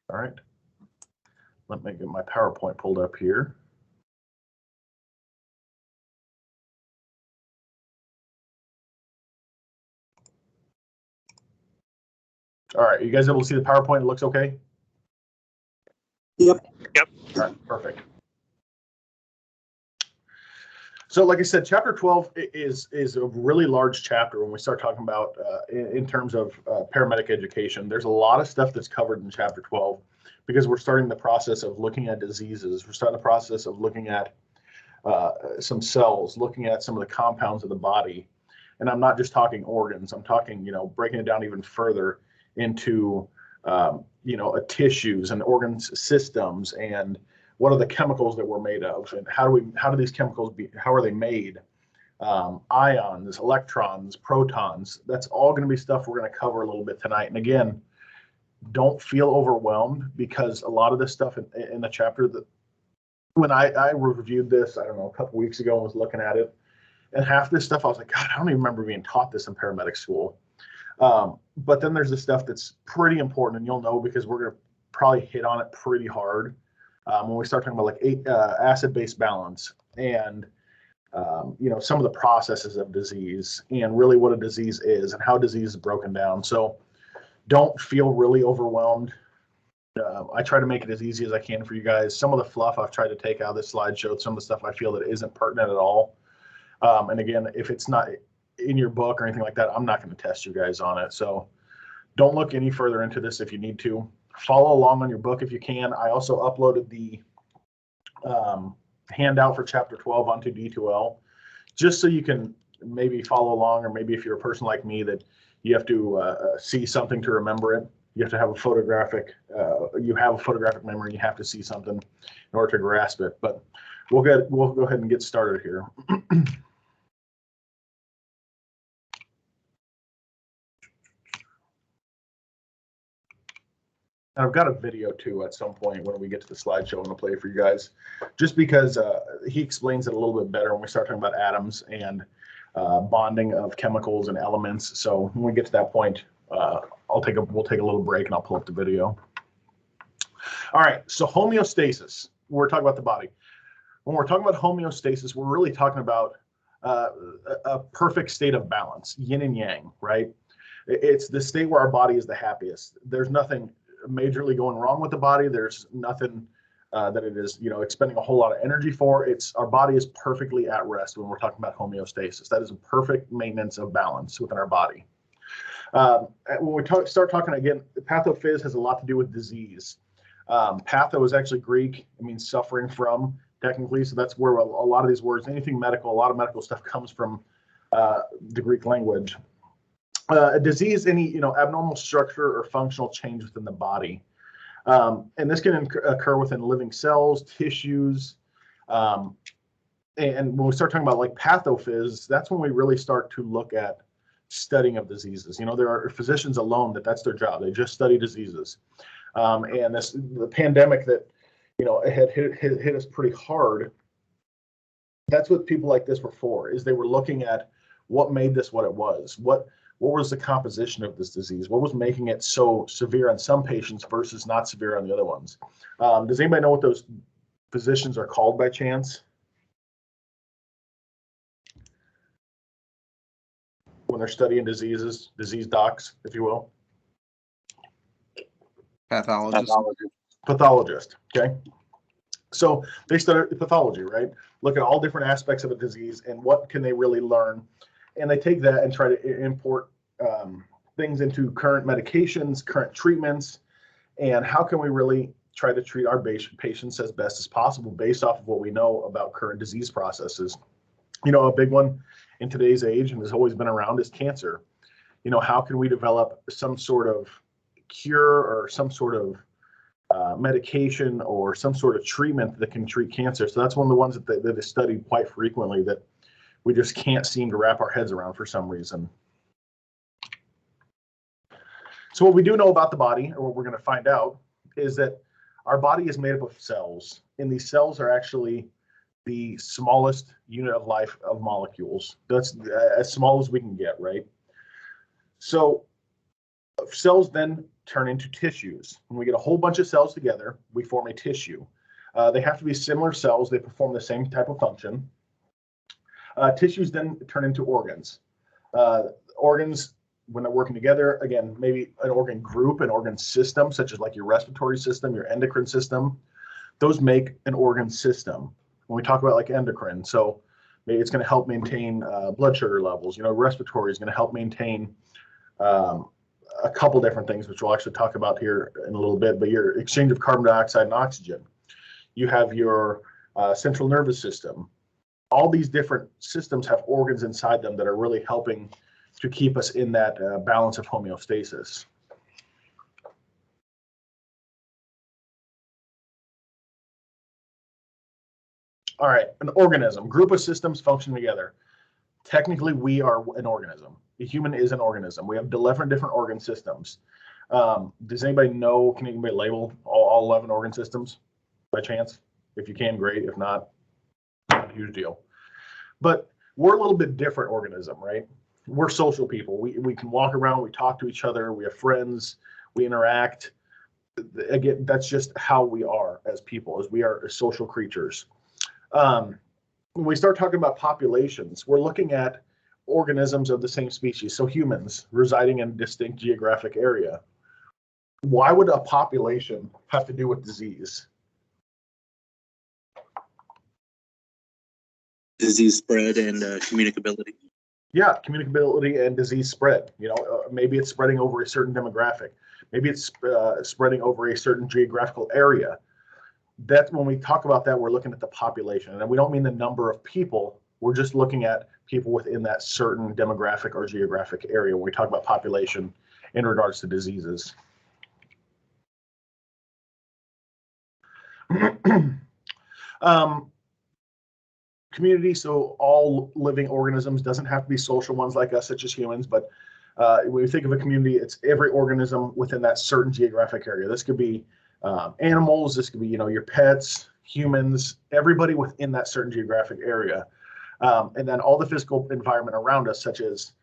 All right. Let me get my PowerPoint pulled up here. All right, you guys able to see the PowerPoint? It looks okay? Yep. All right, perfect. So like I said, chapter 12 is a really large chapter when we start talking about in terms of paramedic education. There's a lot of stuff that's covered in chapter 12 because we're starting the process of looking at diseases. We're starting the process of looking at some cells, looking at some of the compounds of the body. And I'm not just talking organs. I'm talking, breaking it down even further into, tissues and organs systems, and what are the chemicals that we're made of, and how do these chemicals how are they made? Ions, electrons, protons. That's all going to be stuff we're going to cover a little bit tonight. And again, don't feel overwhelmed, because a lot of this stuff in the chapter, that when I reviewed this, I don't know, a couple weeks ago and was looking at it, and half this stuff I was like, God, I don't even remember being taught this in paramedic school. But then there's the stuff that's pretty important, and you'll know because we're going to probably hit on it pretty hard when we start talking about like acid-base balance and some of the processes of disease and really what a disease is and how disease is broken down. So don't feel really overwhelmed. I try to make it as easy as I can for you guys. Some of the fluff I've tried to take out of this slideshow, some of the stuff I feel that isn't pertinent at all. And again, if it's not in your book or anything like that, I'm not going to test you guys on it. So don't look any further into this if you need to. Follow along on your book if you can. I also uploaded the handout for chapter 12 onto D2L, just so you can maybe follow along, or maybe if you're a person like me that you have to see something to remember it. You have to have a photographic, memory, and you have to see something in order to grasp it. But we'll go ahead and get started here. And I've got a video too at some point when we get to the slideshow. I'm going to play it for you guys, just because he explains it a little bit better when we start talking about atoms and bonding of chemicals and elements. So when we get to that point, we'll take a little break and I'll pull up the video. All right, so homeostasis. We're talking about the body. When we're talking about homeostasis, we're really talking about a perfect state of balance, yin and yang, right? It's the state where our body is the happiest. There's nothing majorly going wrong with the body. There's nothing that it is, expending a whole lot of energy for. Our body is perfectly at rest when we're talking about homeostasis. That is a perfect maintenance of balance within our body. When we start talking again, pathophys has a lot to do with disease. Patho is actually Greek. It means suffering from, technically. So that's where a lot of these words, anything medical, a lot of medical stuff comes from the Greek language. A disease, any abnormal structure or functional change within the body, and this can occur within living cells, tissues, and when we start talking about like pathophys, that's when we really start to look at studying of diseases. There are physicians alone that's their job; they just study diseases. And the pandemic that it had hit us pretty hard. That's what people like this were for. Is they were looking at what made this what it was. What was the composition of this disease? What was making it so severe on some patients versus not severe on the other ones? Does anybody know what those physicians are called by chance? When they're studying diseases, disease docs, if you will. Pathologist, okay? So they study pathology, right? Look at all different aspects of a disease and what can they really learn. And they take that and try to import things into current medications, current treatments, and how can we really try to treat our patients as best as possible based off of what we know about current disease processes. A big one in today's age, and has always been around, is cancer. How can we develop some sort of cure or some sort of medication or some sort of treatment that can treat cancer? So that's one of the ones that is studied quite frequently that we just can't seem to wrap our heads around for some reason. So what we do know about the body, or what we're going to find out, is that our body is made up of cells, and these cells are actually the smallest unit of life of molecules. That's as small as we can get, right? So cells then turn into tissues. When we get a whole bunch of cells together, we form a tissue. They have to be similar cells. They perform the same type of function. Tissues then turn into organs. Organs, when they're working together, again, maybe an organ group, an organ system, such as like your respiratory system, your endocrine system, those make an organ system. When we talk about like endocrine, so maybe it's going to help maintain blood sugar levels. Respiratory is going to help maintain a couple different things, which we'll actually talk about here in a little bit, but your exchange of carbon dioxide and oxygen. You have your central nervous system. All these different systems have organs inside them that are really helping to keep us in that balance of homeostasis. All right, an organism, group of systems function together. Technically, we are an organism. A human is an organism. We have different organ systems. Does anybody know, can anybody label all 11 organ systems by chance? If you can, great. If not, not a huge deal. But we're a little bit different organism, right? We're social people. We can walk around, we talk to each other, we have friends, we interact. Again, that's just how we are as people, as we are social creatures. When we start talking about populations, we're looking at organisms of the same species, so humans residing in a distinct geographic area. Why would a population have to do with disease? Disease spread and communicability. Yeah, communicability and disease spread. Maybe it's spreading over a certain demographic. Maybe it's spreading over a certain geographical area. That's when we talk about that, we're looking at the population, and we don't mean the number of people. We're just looking at people within that certain demographic or geographic area when we talk about population in regards to diseases. Community, so all living organisms, doesn't have to be social ones like us, such as humans, but when you think of a community, it's every organism within that certain geographic area. This could be animals, this could be, your pets, humans, everybody within that certain geographic area. And then all the physical environment around us, such as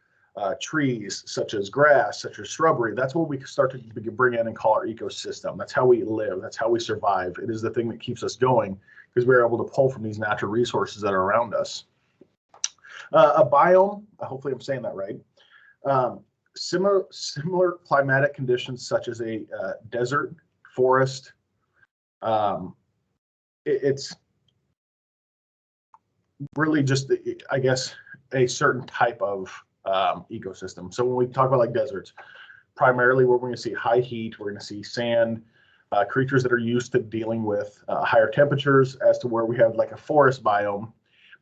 trees, such as grass, such as shrubbery, that's what we start to bring in and call our ecosystem. That's how we live. That's how we survive. It is the thing that keeps us going because we're able to pull from these natural resources that are around us. A biome, hopefully I'm saying that right, similar climatic conditions such as a desert, forest. It's really just, I guess, a certain type of ecosystem. So when we talk about like deserts, primarily we're going to see high heat, we're going to see sand, creatures that are used to dealing with higher temperatures, as to where we have like a forest biome,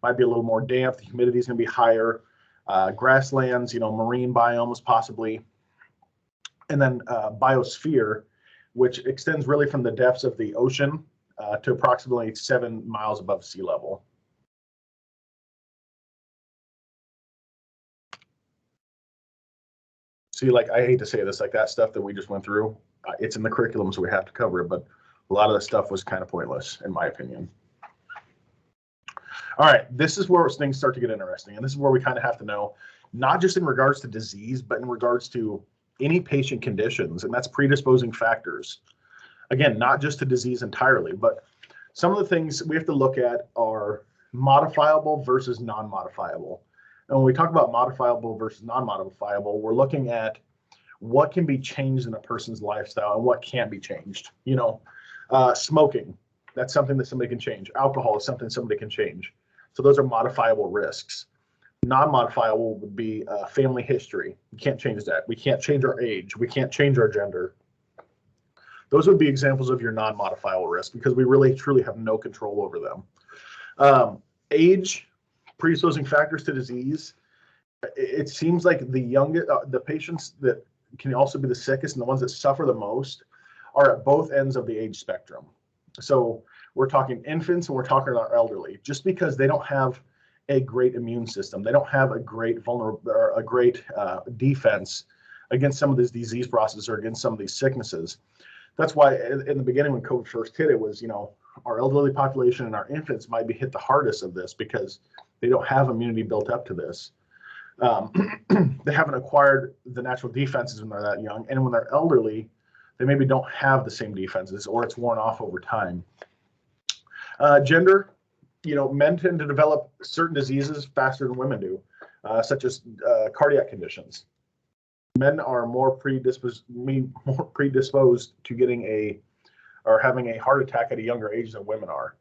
might be a little more damp, the humidity is going to be higher, grasslands, marine biomes possibly, and then biosphere, which extends really from the depths of the ocean to approximately 7 miles above sea level. See, like, I hate to say this, like that stuff that we just went through, it's in the curriculum, so we have to cover it, but a lot of the stuff was kind of pointless, in my opinion. All right, this is where things start to get interesting, and this is where we kind of have to know, not just in regards to disease, but in regards to any patient conditions, and that's predisposing factors. Again, not just to disease entirely, but some of the things we have to look at are modifiable versus non-modifiable. And when we talk about modifiable versus non-modifiable, we're looking at what can be changed in a person's lifestyle and what can't be changed. Smoking, that's something that somebody can change. Alcohol is something somebody can change. So those are modifiable risks. Non-modifiable would be family history. We can't change that. We can't change our age. We can't change our gender. Those would be examples of your non-modifiable risk because we really truly have no control over them. Age, predisposing factors to disease. It seems like the patients that can also be the sickest and the ones that suffer the most are at both ends of the age spectrum. So we're talking infants and we're talking our elderly, just because they don't have a great immune system. They don't have a great defense against some of these disease processes or against some of these sicknesses. That's why in the beginning when COVID first hit, it was, our elderly population and our infants might be hit the hardest of this because they don't have immunity built up to this. They haven't acquired the natural defenses when they're that young. And when they're elderly, They maybe don't have the same defenses, or it's worn off over time. Gender, men tend to develop certain diseases faster than women do, such as cardiac conditions. Men are more predisposed to getting having a heart attack at a younger age than women are.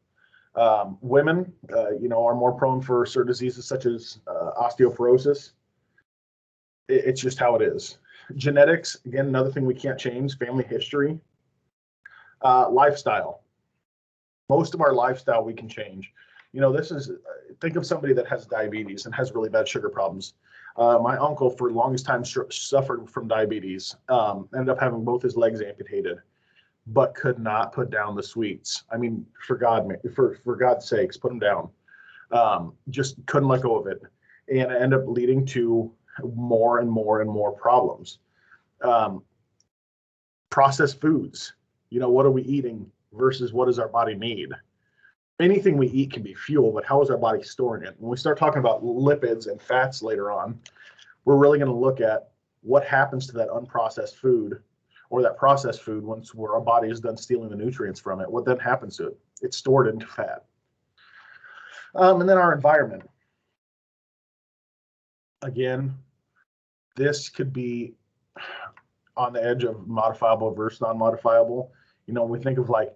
Women, are more prone for certain diseases such as osteoporosis. It's just how it is. Genetics, again, another thing we can't change. Family history, lifestyle. Most of our lifestyle we can change. Think of somebody that has diabetes and has really bad sugar problems. My uncle, for the longest time, suffered from diabetes, ended up having both his legs amputated, but could not put down the sweets. I mean, for God's sakes, put them down. Just couldn't let go of it. And it ended up leading to more and more and more problems. Processed foods, what are we eating versus what does our body need? Anything we eat can be fuel, but how is our body storing it? When we start talking about lipids and fats later on, we're really going to look at what happens to that unprocessed food or that processed food once our body is done stealing the nutrients from it. What then happens to it? It's stored into fat. And then our environment. Again, this could be on the edge of modifiable versus non-modifiable. We think of like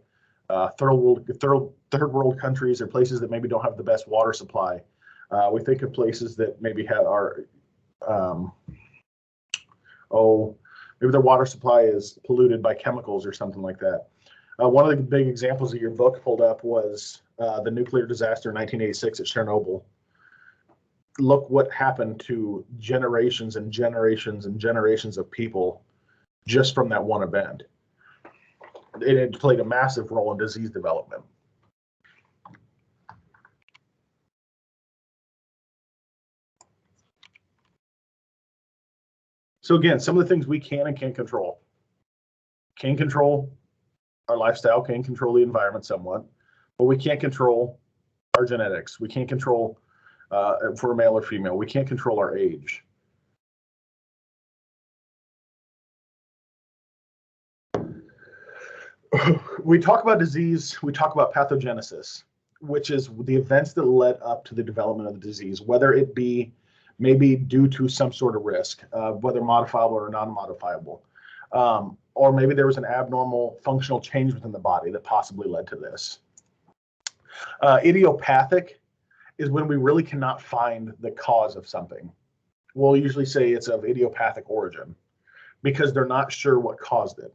third world countries or places that maybe don't have the best water supply. We think of places that maybe maybe their water supply is polluted by chemicals or something like that. One of the big examples that your book pulled up was the nuclear disaster in 1986 at Chernobyl. Look what happened to generations and generations and generations of people just from that one event. It played a massive role in disease development. So again, some of the things we can and can't control. Can control our lifestyle, can control the environment somewhat, but we can't control our genetics. We can't control if we're male or female. We can't control our age. We talk about disease, we talk about pathogenesis, which is the events that led up to the development of the disease, whether it be maybe due to some sort of risk, whether modifiable or non-modifiable, or maybe there was an abnormal functional change within the body that possibly led to this. Idiopathic is when we really cannot find the cause of something. We'll usually say it's of idiopathic origin because they're not sure what caused it.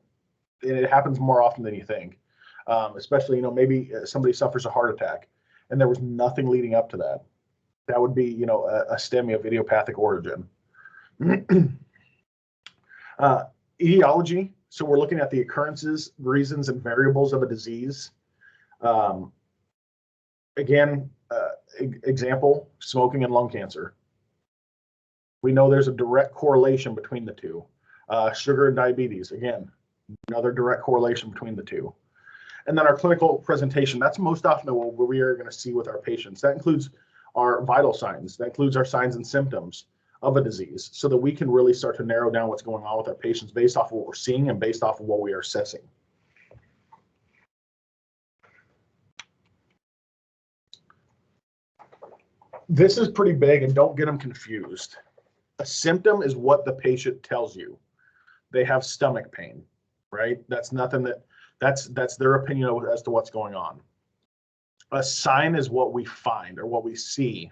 And it happens more often than you think, especially, maybe somebody suffers a heart attack and there was nothing leading up to that. That would be, a STEMI of idiopathic origin. Etiology. So we're looking at the occurrences, reasons, and variables of a disease. Example, smoking and lung cancer. We know there's a direct correlation between the two. Sugar and diabetes, again, another direct correlation between the two. And then our clinical presentation, that's most often what we are going to see with our patients. That includes our vital signs. That includes our signs and symptoms of a disease so that we can really start to narrow down what's going on with our patients based off of what we're seeing and based off of what we are assessing. This is pretty big and don't get them confused. A symptom is what the patient tells you. They have stomach pain, right? That's nothing that's their opinion as to what's going on. A sign is what we find or what we see.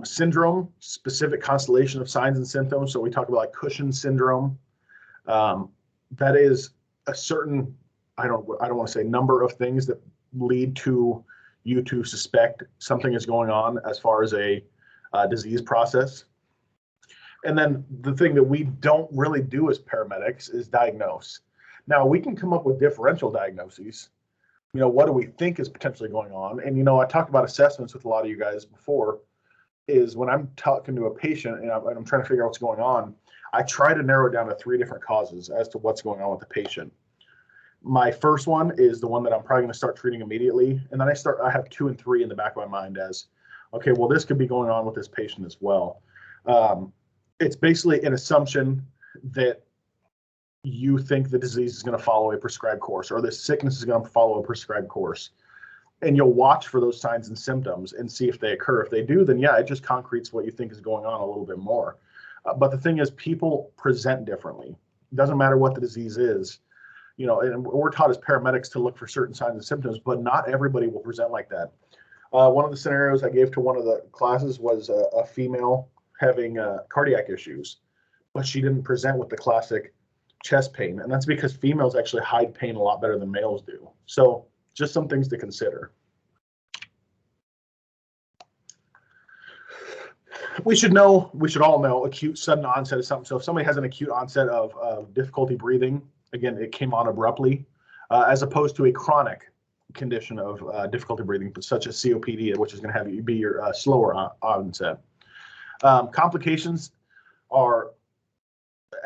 Syndrome, specific constellation of signs and symptoms. So we talk about like Cushing's syndrome. That is a certain, I don't want to say number of things that lead to you to suspect something is going on as far as a disease process. And then the thing that we don't really do as paramedics is diagnose. Now we can come up with differential diagnoses. What do we think is potentially going on? And, I talked about assessments with a lot of you guys before, is when I'm talking to a patient and I'm trying to figure out what's going on, I try to narrow it down to 3 different causes as to what's going on with the patient. My first one is the one that I'm probably going to start treating immediately. And then I have 2 and 3 in the back of my mind as, okay, well, this could be going on with this patient as well. It's basically an assumption that you think the disease is going to follow a prescribed course, or the sickness is going to follow a prescribed course. And you'll watch for those signs and symptoms and see if they occur. If they do, then yeah, it just concretes what you think is going on a little bit more. But the thing is, people present differently. It doesn't matter what the disease is, you know, and we're taught as paramedics to look for certain signs and symptoms, but not everybody will present like that. One of the scenarios I gave to one of the classes was a female having cardiac issues, but she didn't present with the classic chest pain. And that's because females actually hide pain a lot better than males do. So just some things to consider. We should all know acute sudden onset is something. So if somebody has an acute onset of difficulty breathing, again, it came on abruptly, as opposed to a chronic condition of difficulty breathing, such as COPD, which is going to have you be your slower onset. Complications are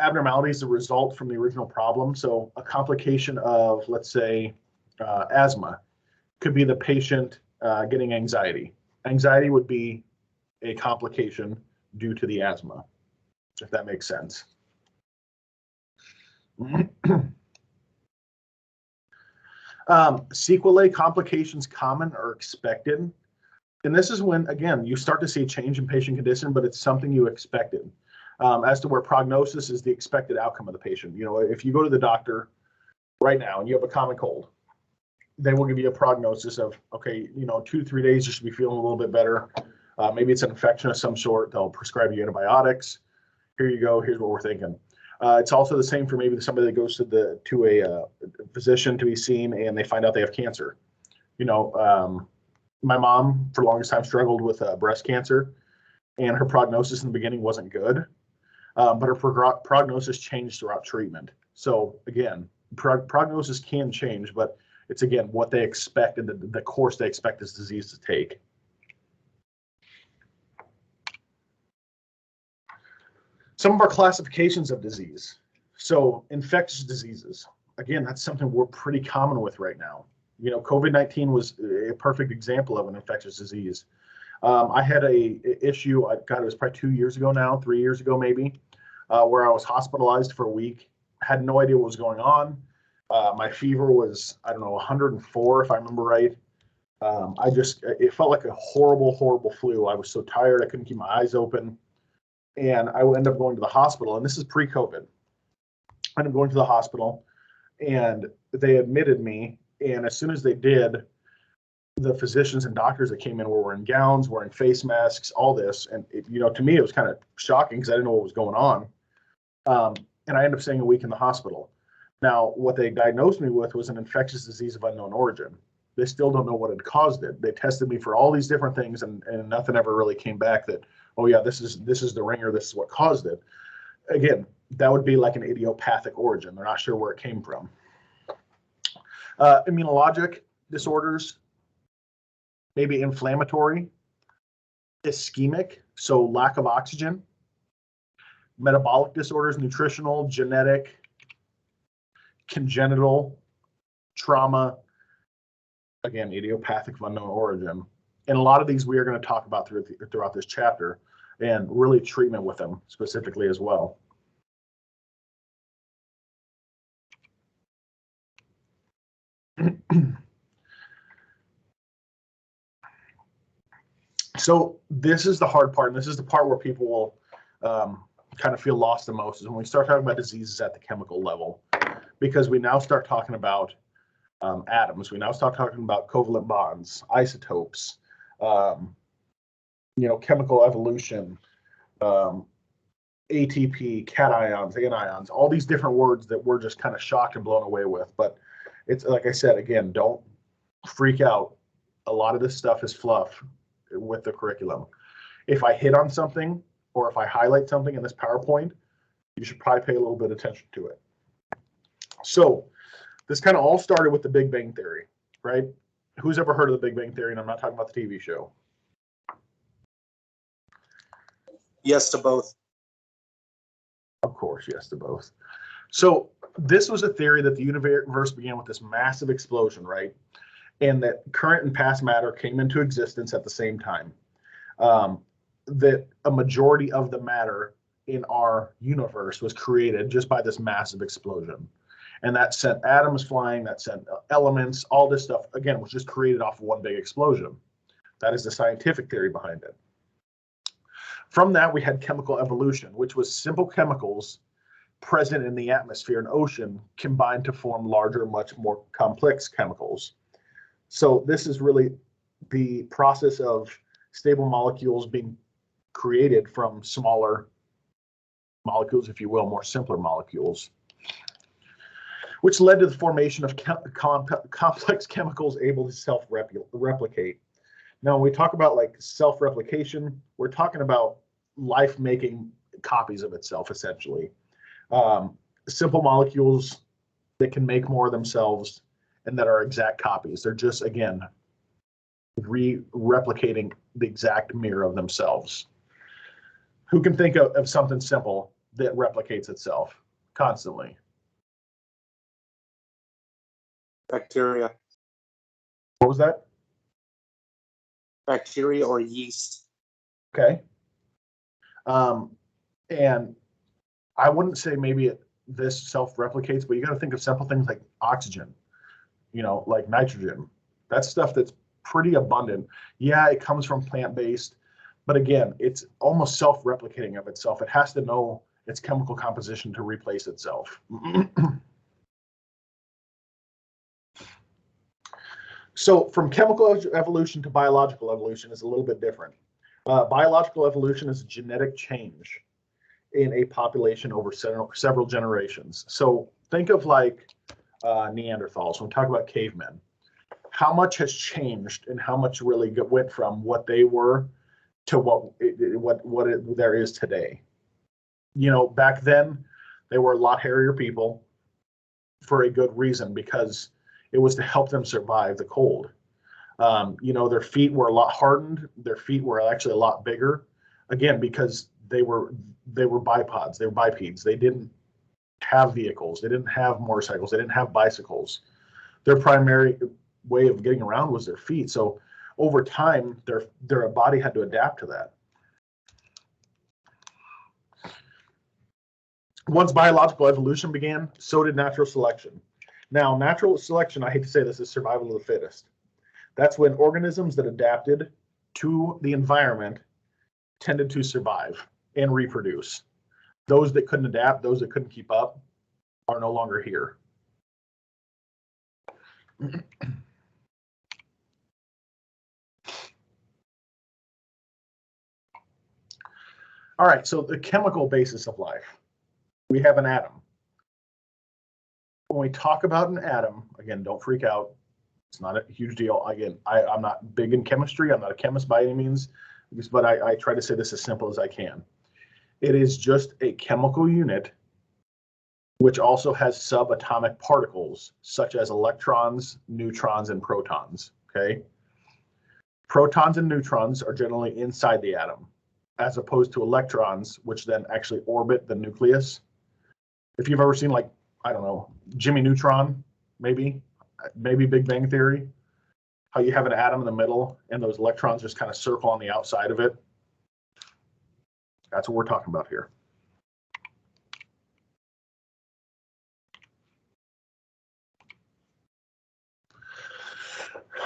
abnormalities that result from the original problem. So a complication of, let's say, asthma could be the patient getting anxiety. Anxiety would be a complication due to the asthma, if that makes sense. Sequelae complications common or expected. And this is when, again, you start to see a change in patient condition, but it's something you expected. As to where prognosis is the expected outcome of the patient. You know, if you go to the doctor right now and you have a common cold, they will give you a prognosis of, okay, you know, 2 to 3 days, you should be feeling a little bit better. Maybe it's an infection of some sort. They'll prescribe you antibiotics. Here you go. Here's what we're thinking. It's also the same for maybe somebody that goes to a physician to be seen and they find out they have cancer. You know, my mom for the longest time struggled with breast cancer, and her prognosis in the beginning wasn't good, but her prognosis changed throughout treatment. So again, prognosis can change, but it's again what they expect and the course they expect this disease to take. Some of our classifications of disease. So infectious diseases, again, that's something we're pretty common with right now. You know, COVID-19 was a perfect example of an infectious disease. I had a issue, it was probably 2 years ago now, 3 years ago maybe, where I was hospitalized for a week, had no idea what was going on. My fever was, I don't know, 104 if I remember right. It felt like a horrible, horrible flu. I was so tired, I couldn't keep my eyes open. And I would end up going to the hospital, and this is pre-COVID. I ended up going to the hospital, and they admitted me. And as soon as they did, the physicians and doctors that came in were wearing gowns, wearing face masks, all this. And you know, to me, it was kind of shocking because I didn't know what was going on. And I ended up staying a week in the hospital. Now, what they diagnosed me with was an infectious disease of unknown origin. They still don't know what had caused it. They tested me for all these different things, and nothing ever really came back that, oh yeah, this is the ringer, this is what caused it. Again, that would be like an idiopathic origin. They're not sure where it came from. Immunologic disorders, maybe inflammatory, ischemic, so lack of oxygen, metabolic disorders, nutritional, genetic, congenital, trauma, again, idiopathic of unknown origin. And a lot of these we are going to talk about throughout this chapter, and really treatment with them specifically as well. So this is the hard part, and this is the part where people will kind of feel lost the most, is when we start talking about diseases at the chemical level, because we now start talking about atoms. We now start talking about covalent bonds, isotopes, you know, chemical evolution, ATP, cations, anions, all these different words that we're just kind of shocked and blown away with. But it's like I said, again, don't freak out. A lot of this stuff is fluff with the curriculum. If I hit on something or if I highlight something in this PowerPoint, you should probably pay a little bit of attention to it. So this kind of all started with the Big Bang Theory, right? Who's ever heard of the Big Bang Theory? And I'm not talking about the TV show. Yes to both. Of course, yes to both. So this was a theory that the universe began with this massive explosion, right? And that current and past matter came into existence at the same time. That a majority of the matter in our universe was created just by this massive explosion. And that sent atoms flying, that sent elements, all this stuff, again, was just created off of one big explosion. That is the scientific theory behind it. From that, we had chemical evolution, which was simple chemicals present in the atmosphere and ocean combined to form larger, much more complex chemicals. So this is really the process of stable molecules being created from smaller molecules, if you will, more simpler molecules, which led to the formation of complex chemicals able to self-replicate. Now, when we talk about like self-replication, we're talking about life making copies of itself, essentially. Simple molecules that can make more of themselves and that are exact copies. They're just, again, replicating the exact mirror of themselves. Who can think of something simple that replicates itself constantly? Bacteria. What was that? Bacteria or yeast. Okay. And I wouldn't say maybe this self-replicates, but you got to think of simple things like oxygen, like nitrogen. That's stuff that's pretty abundant. Yeah, it comes from plant-based, but again, it's almost self-replicating of itself. It has to know its chemical composition to replace itself. So from chemical evolution to biological evolution is a little bit different. Biological evolution is a genetic change in a population over several generations. So think of like Neanderthals. When we talk about cavemen, how much has changed and how much really went from what they were to what there is today. Back then they were a lot hairier people for a good reason, because it was to help them survive the cold. Their feet were a lot hardened. Their feet were actually a lot bigger, again, because they were bipods. They were bipeds. They didn't have vehicles. They didn't have motorcycles. They didn't have bicycles. Their primary way of getting around was their feet. So over time, their body had to adapt to that. Once biological evolution began, so did natural selection. Now, natural selection, I hate to say this, is survival of the fittest. That's when organisms that adapted to the environment tended to survive and reproduce. Those that couldn't adapt, those that couldn't keep up, are no longer here. All right, so the chemical basis of life. We have an atom. When we talk about an atom, again, don't freak out. It's not a huge deal. Again, I'm not big in chemistry. I'm not a chemist by any means, but I try to say this as simple as I can. It is just a chemical unit which also has subatomic particles, such as electrons, neutrons, and protons, okay? Protons and neutrons are generally inside the atom, as opposed to electrons, which then actually orbit the nucleus. If you've ever seen, like, I don't know, Jimmy Neutron, maybe Big Bang Theory, how you have an atom in the middle and those electrons just kind of circle on the outside of it. That's what we're talking about here.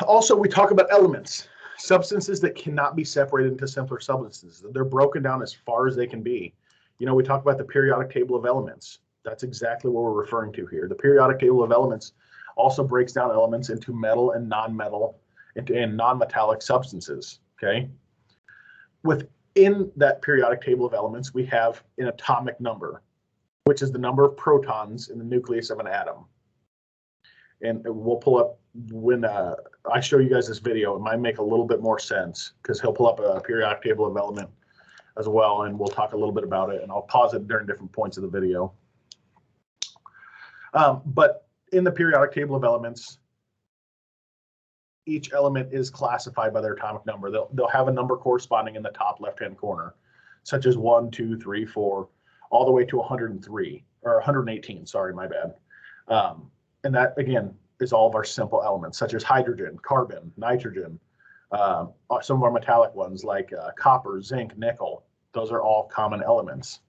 Also, we talk about elements, substances that cannot be separated into simpler substances. They're broken down as far as they can be. We talk about the periodic table of elements. That's exactly what we're referring to here. The periodic table of elements also breaks down elements into metal and non-metal and non-metallic substances, okay? Within that periodic table of elements, we have an atomic number, which is the number of protons in the nucleus of an atom. And we'll pull up, when I show you guys this video, it might make a little bit more sense, because he'll pull up a periodic table of element as well, and we'll talk a little bit about it, and I'll pause it during different points of the video. But in the periodic table of elements, each element is classified by their atomic number. They'll have a number corresponding in the top left-hand corner, such as 1, 2, 3, 4, all the way to 103, or 118, sorry, my bad. And that, again, is all of our simple elements, such as hydrogen, carbon, nitrogen, some of our metallic ones like copper, zinc, nickel. Those are all common elements.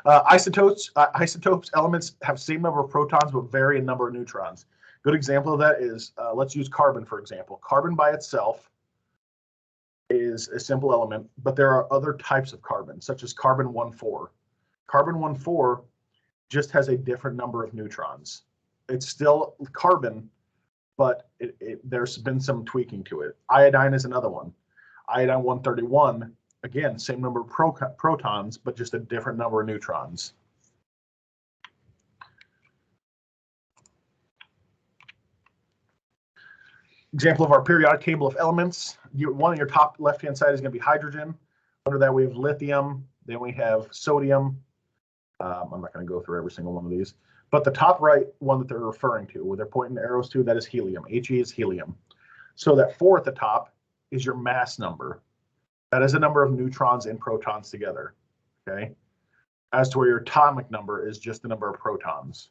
Isotopes elements have same number of protons but vary in number of neutrons. Good example of that is, let's use carbon, for example. Carbon by itself is a simple element, but there are other types of carbon, such as carbon 14. Carbon 14 just has a different number of neutrons. It's still carbon, but there's been some tweaking to it. Iodine is another one. Iodine 131, again, same number of protons, but just a different number of neutrons. Example of our periodic table of elements. One on your top left-hand side is going to be hydrogen. Under that, we have lithium. Then we have sodium. I'm not going to go through every single one of these. But the top right one that they're referring to, where they're pointing the arrows to, that is helium. He is helium. So that 4 at the top is your mass number. That is the number of neutrons and protons together. Okay. As to where your atomic number is just the number of protons.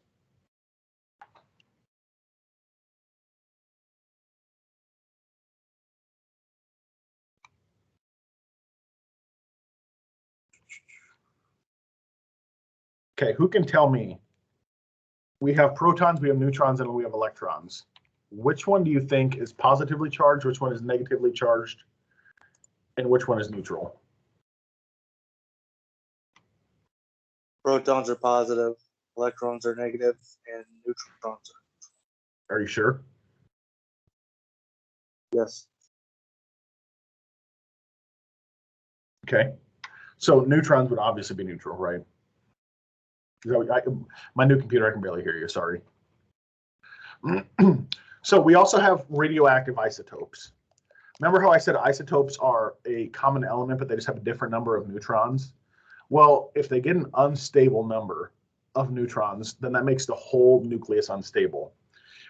Okay, who can tell me? We have protons, we have neutrons, and we have electrons. Which one do you think is positively charged? Which one is negatively charged? And which one is neutral? Protons are positive, electrons are negative, and neutrons are. Are you sure? Yes. Okay. So neutrons would obviously be neutral, right? My new computer, I can barely hear you, sorry. So we also have radioactive isotopes. Remember how I said isotopes are a common element, but they just have a different number of neutrons? Well, if they get an unstable number of neutrons, then that makes the whole nucleus unstable.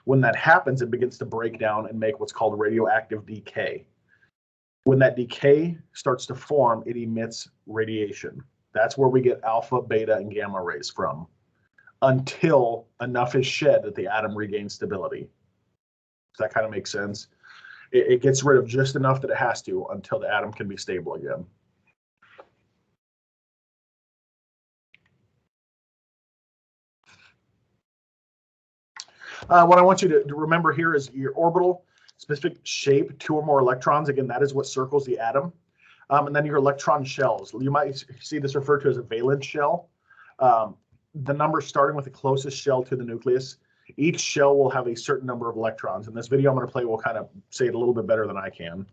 When that happens, it begins to break down and make what's called radioactive decay. When that decay starts to form, it emits radiation. That's where we get alpha, beta, and gamma rays from, until enough is shed that the atom regains stability. Does that kind of make sense? It gets rid of just enough that it has to until the atom can be stable again. What I want you to remember here is your orbital, specific shape, 2 or more electrons. Again, that is what circles the atom. And then your electron shells. You might see this referred to as a valence shell. The number starting with the closest shell to the nucleus. Each shell will have a certain number of electrons. In this video I'm going to play will kind of say it a little bit better than I can.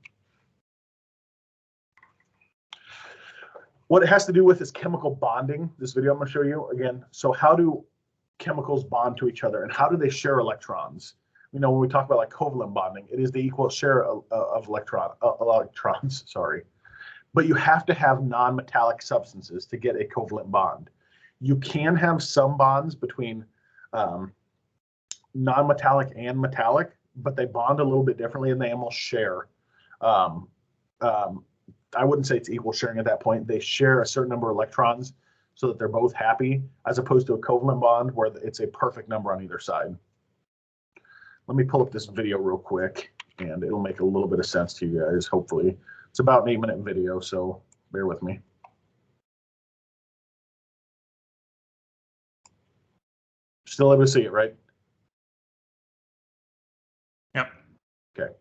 What it has to do with is chemical bonding. This video I'm going to show you again. So how do chemicals bond to each other and how do they share electrons? You know, when we talk about like covalent bonding, it is the equal share of electrons, sorry. But you have to have non-metallic substances to get a covalent bond. You can have some bonds between non-metallic and metallic, but they bond a little bit differently and they almost share. I wouldn't say it's equal sharing at that point. They share a certain number of electrons so that they're both happy, as opposed to a covalent bond where it's a perfect number on either side. Let me pull up this video real quick and it'll make a little bit of sense to you guys, hopefully. It's about an 8-minute video, so bear with me. Still able to see it, right? Yep. Okay.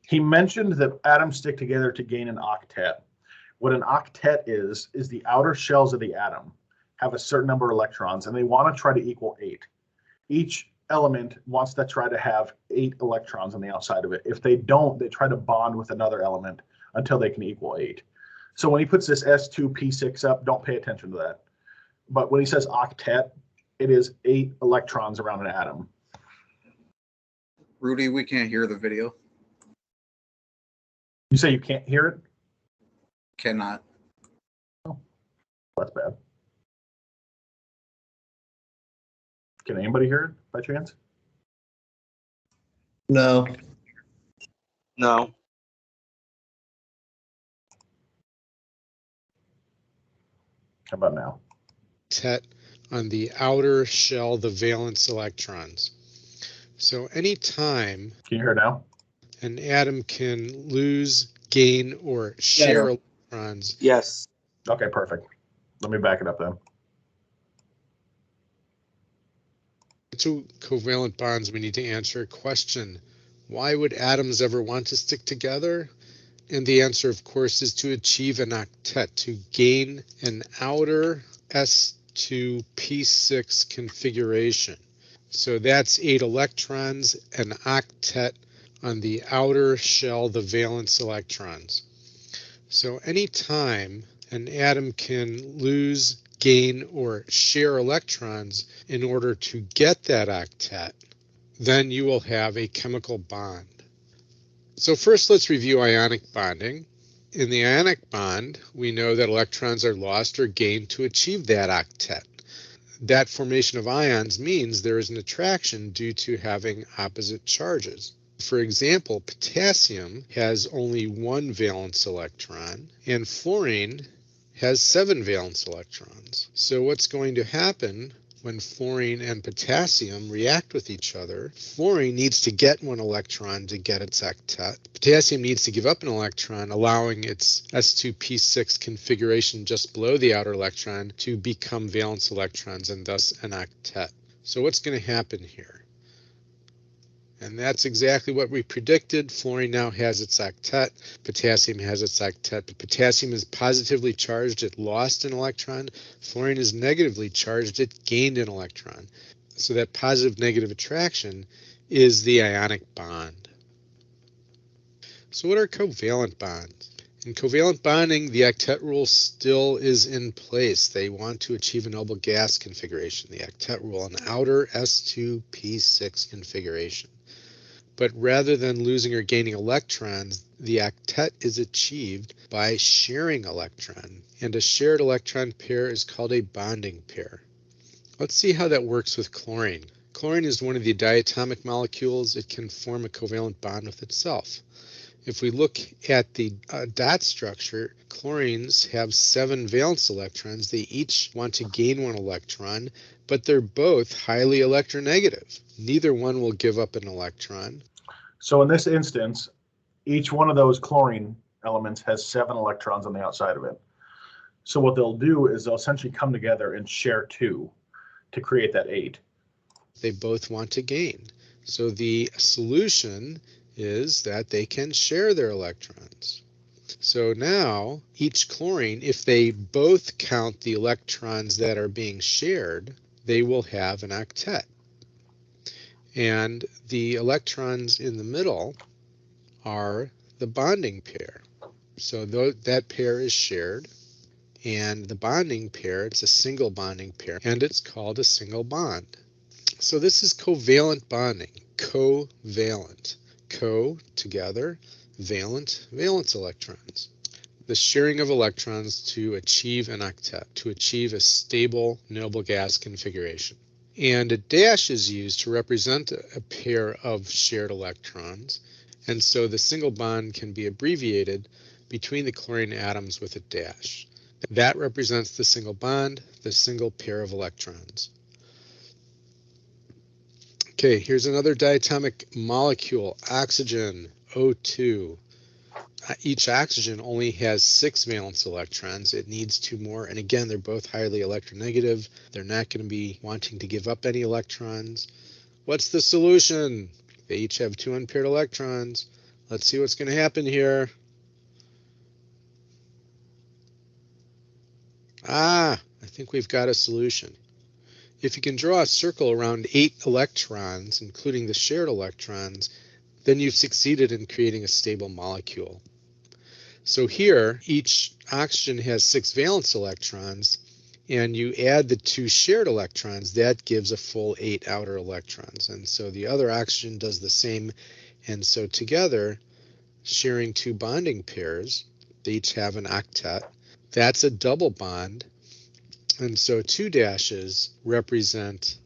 He mentioned that atoms stick together to gain an octet. What an octet is the outer shells of the atom have a certain number of electrons and they want to try to equal 8. Each element wants to try to have 8 electrons on the outside of it. If they don't, they try to bond with another element until they can equal 8. So when he puts this S2P6 up, don't pay attention to that. But when he says octet, it is 8 electrons around an atom. Rudy, we can't hear the video. You say you can't hear it? Cannot. Oh, that's bad. Can anybody hear it? by chance? No. No. How about now? Octet on the outer shell, the valence electrons. So anytime Can you hear now? an atom can lose, gain, or share electrons, Yes. Okay, perfect. Let me back it up then. two covalent bonds, we need to answer a question. Why would atoms ever want to stick together? And the answer, of course, is to achieve an octet, to gain an outer s2p6 configuration. So that's 8 electrons, an octet on the outer shell, the valence electrons. So anytime an atom can lose, gain, or share electrons in order to get that octet, then you will have a chemical bond. So first, let's review ionic bonding. In the ionic bond, we know that electrons are lost or gained to achieve that octet. That formation of ions means there is an attraction due to having opposite charges. For example, potassium has only 1 valence electron, and fluorine has 7 valence electrons. So what's going to happen when fluorine and potassium react with each other? Fluorine needs to get 1 electron to get its octet. Potassium needs to give up an electron, allowing its s2p6 configuration just below the outer electron to become valence electrons and thus an octet. So what's going to happen here? And that's exactly what we predicted. Fluorine now has its octet. Potassium has its octet. But potassium is positively charged. It lost an electron. Fluorine is negatively charged. It gained an electron. So that positive-negative attraction is the ionic bond. So what are covalent bonds? In covalent bonding, the octet rule still is in place. They want to achieve a noble gas configuration, the octet rule, an outer s2p6 configuration. But rather than losing or gaining electrons, the octet is achieved by sharing electron. And a shared electron pair is called a bonding pair. Let's see how that works with chlorine. Chlorine is one of the diatomic molecules. It can form a covalent bond with itself. If we look at the dot structure, chlorines have 7 valence electrons. They each want to gain 1 electron, but they're both highly electronegative. Neither one will give up an electron. So in this instance, each one of those chlorine elements has 7 electrons on the outside of it. So what they'll do is they'll essentially come together and share 2 to create that 8. They both want to gain. So the solution is that they can share their electrons. So now each chlorine, if they both count the electrons that are being shared, they will have an octet. And the electrons in the middle are the bonding pair. So that pair is shared, and the bonding pair, it's a single bonding pair, and it's called a single bond. So this is covalent bonding, covalent. Co, together, valent, valence electrons. The sharing of electrons to achieve an octet, to achieve a stable noble gas configuration. And a dash is used to represent a pair of shared electrons. And so the single bond can be abbreviated between the chlorine atoms with a dash. That represents the single bond, the single pair of electrons. Okay, here's another diatomic molecule, oxygen, O2. Each oxygen only has 6 valence electrons. It needs 2 more. And again, they're both highly electronegative. They're not going to be wanting to give up any electrons. What's the solution? They each have 2 unpaired electrons. Let's see what's going to happen here. I think we've got a solution. If you can draw a circle around 8 electrons, including the shared electrons, then you've succeeded in creating a stable molecule. So here, each oxygen has 6 valence electrons, and you add the 2 shared electrons, that gives a full 8 outer electrons. And so the other oxygen does the same, and so together, sharing 2 bonding pairs, they each have an octet. That's a double bond, and so 2 dashes represent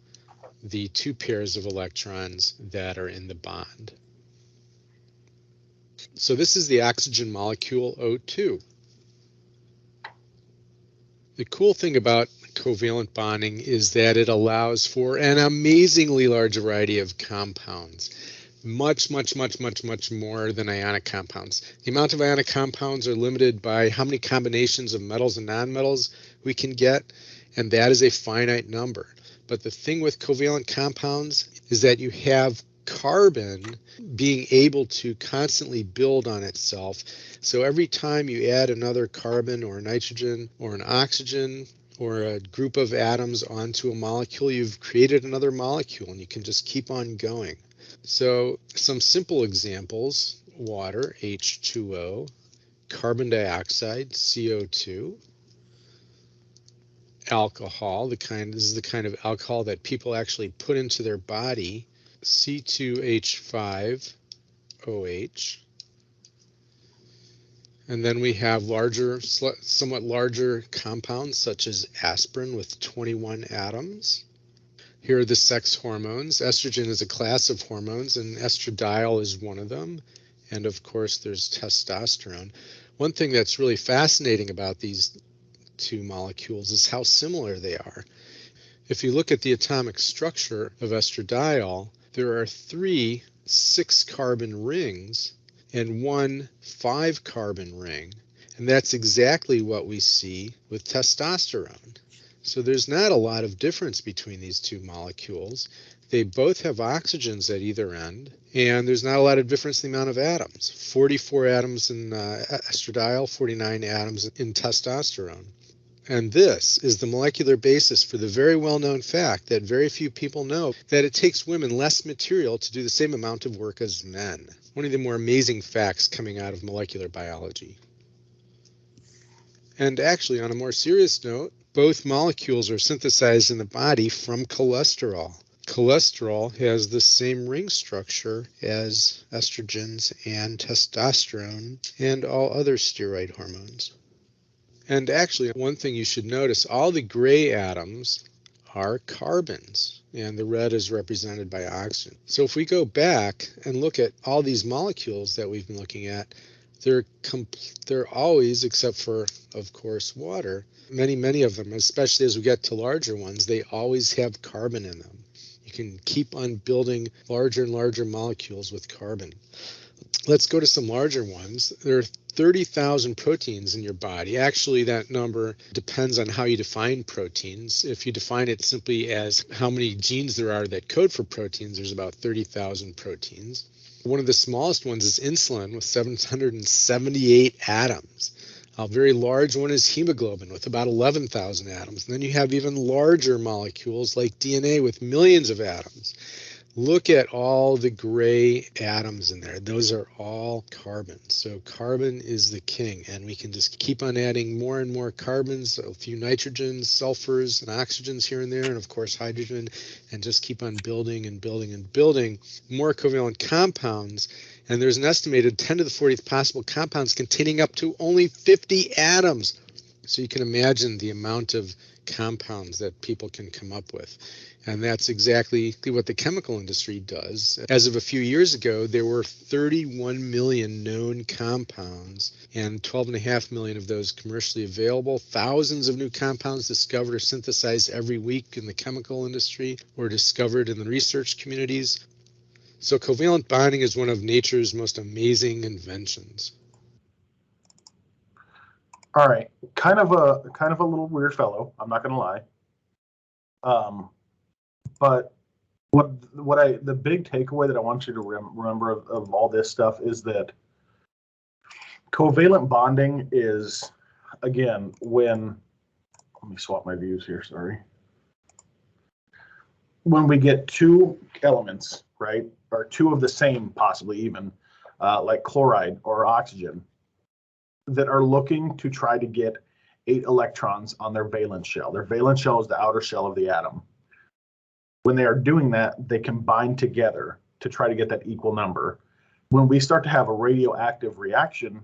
the two pairs of electrons that are in the bond. So this is the oxygen molecule O2. The cool thing about covalent bonding is that it allows for an amazingly large variety of compounds. Much more than ionic compounds. The amount of ionic compounds are limited by how many combinations of metals and nonmetals we can get, and that is a finite number. But the thing with covalent compounds is that you have carbon being able to constantly build on itself. So every time you add another carbon or nitrogen or an oxygen or a group of atoms onto a molecule, you've created another molecule, and you can just keep on going. So some simple examples: water, H2O, carbon dioxide, CO2, alcohol, this is the kind of alcohol that people actually put into their body, C2H5OH. And then we have somewhat larger compounds such as aspirin with 21 atoms. Here are the sex hormones. Estrogen is a class of hormones, and estradiol is one of them. And of course, there's testosterone. One thing that's really fascinating about these two molecules is how similar they are. If you look at the atomic structure of estradiol, there are 3 6-carbon rings and 1 5-carbon ring. And that's exactly what we see with testosterone. So there's not a lot of difference between these two molecules. They both have oxygens at either end, and there's not a lot of difference in the amount of atoms. 44 atoms in estradiol, 49 atoms in testosterone. And this is the molecular basis for the very well-known fact that very few people know, that it takes women less material to do the same amount of work as men. One of the more amazing facts coming out of molecular biology. And actually, on a more serious note, both molecules are synthesized in the body from cholesterol. Cholesterol has the same ring structure as estrogens and testosterone and all other steroid hormones. And actually, one thing you should notice, all the gray atoms are carbons, and the red is represented by oxygen. So if we go back and look at all these molecules that we've been looking at, they're always, except for, of course, water, many of them, especially as we get to larger ones, they always have carbon in them. You can keep on building larger and larger molecules with carbon. Let's go to some larger ones. There are 30,000 proteins in your body. Actually, that number depends on how you define proteins. If you define it simply as how many genes there are that code for proteins, there's about 30,000 proteins. One of the smallest ones is insulin with 778 atoms. A very large one is hemoglobin with about 11,000 atoms. And then you have even larger molecules like DNA with millions of atoms. Look at all the gray atoms in there. Those are all carbon. So carbon is the king, and we can just keep on adding more and more carbons, a few nitrogens, sulfurs, and oxygens here and there, and of course hydrogen, and just keep on building and building and building more covalent compounds. And there's an estimated 10 to the 40th possible compounds containing up to only 50 atoms. So you can imagine the amount of compounds that people can come up with. And that's exactly what the chemical industry does. As of a few years ago, there were 31 million known compounds and 12.5 million of those commercially available. Thousands of new compounds discovered or synthesized every week in the chemical industry or discovered in the research communities. So covalent bonding is one of nature's most amazing inventions. All right, kind of a little weird fellow, I'm not gonna lie. But the big takeaway that I want you to remember of all this stuff is that covalent bonding is, again, let me swap my views here, sorry. When we get two elements, right, or two of the same, possibly even, like chloride or oxygen, that are looking to try to get 8 electrons on their valence shell. Their valence shell is the outer shell of the atom. When they are doing that, they combine together to try to get that equal number. When we start to have a radioactive reaction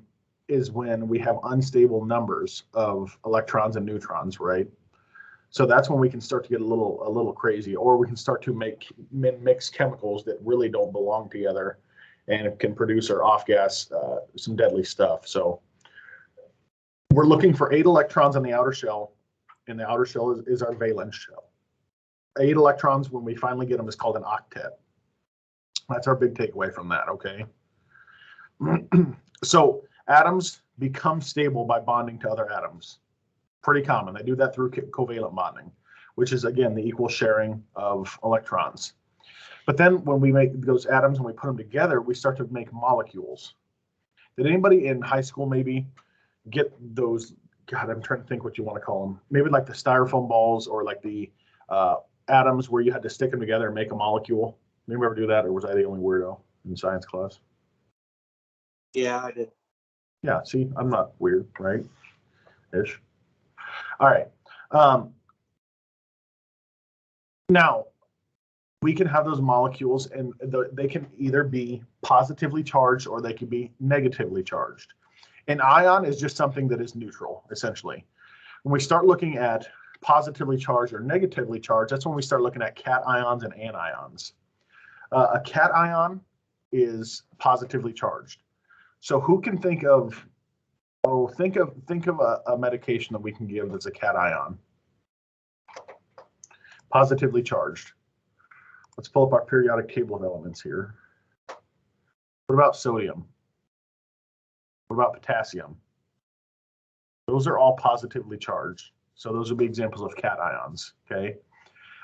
is when we have unstable numbers of electrons and neutrons, right? So that's when we can start to get a little crazy, or we can start to mix chemicals that really don't belong together, and it can produce or off gas some deadly stuff. So we're looking for 8 electrons on the outer shell, and the outer shell is our valence shell. 8 electrons, when we finally get them, is called an octet. That's our big takeaway from that, okay? So atoms become stable by bonding to other atoms. Pretty common. They do that through covalent bonding, which is, again, the equal sharing of electrons. But then when we make those atoms and we put them together, we start to make molecules. Did anybody in high school maybe get those? God, I'm trying to think what you want to call them. Maybe like the styrofoam balls, or like the atoms where you had to stick them together and make a molecule. Anybody ever do that, or was I the only weirdo in science class? Yeah, I did. Yeah, see, I'm not weird, right? Ish. All right. Now, we can have those molecules, and they can either be positively charged or they can be negatively charged. An ion is just something that is neutral, essentially. When we start looking at positively charged or negatively charged, that's when we start looking at cations and anions. A cation is positively charged. So who can think of, think of a medication that we can give that's a cation. Positively charged. Let's pull up our periodic table of elements here. What about sodium? What about potassium? Those are all positively charged. So those would be examples of cations, okay?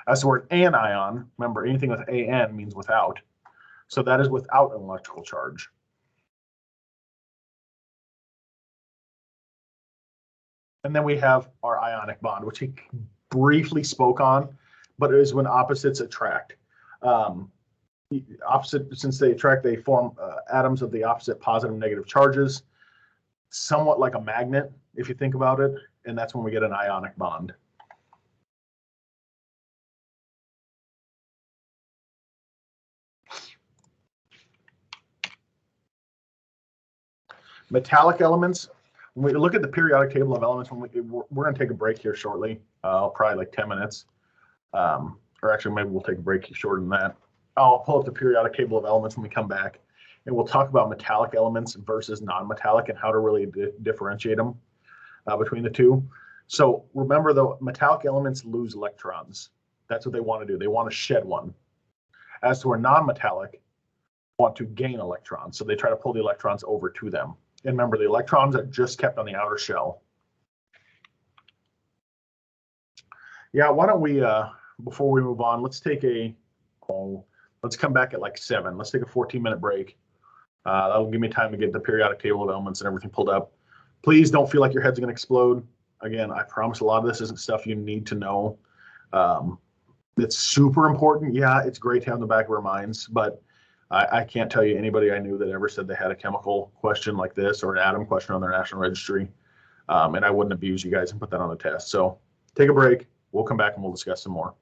As the word anion, remember anything with an means without. So that is without an electrical charge. And then we have our ionic bond, which he briefly spoke on, but it is when opposites attract. Since they attract, they form atoms of the opposite positive and negative charges, somewhat like a magnet, if you think about it, and that's when we get an ionic bond. Metallic elements, when we look at the periodic table of elements, we're going to take a break here shortly, probably like 10 minutes, or actually maybe we'll take a break shorter than that. I'll pull up the periodic table of elements when we come back, and we'll talk about metallic elements versus non-metallic and how to really differentiate them between the two. So remember, though, metallic elements lose electrons. That's what they want to do. They want to shed one. As to our non-metallic, want to gain electrons. So they try to pull the electrons over to them. And remember, the electrons are just kept on the outer shell. Yeah, why don't we, before we move on, let's take let's come back at like 7. Let's take a 14-minute break. That'll give me time to get the periodic table of elements and everything pulled up. Please don't feel like your head's going to explode. Again, I promise a lot of this isn't stuff you need to know. It's super important. Yeah, it's great to have in the back of our minds, but I can't tell you anybody I knew that ever said they had a chemical question like this or an atom question on their national registry. And I wouldn't abuse you guys and put that on the test. So take a break. We'll come back and we'll discuss some more.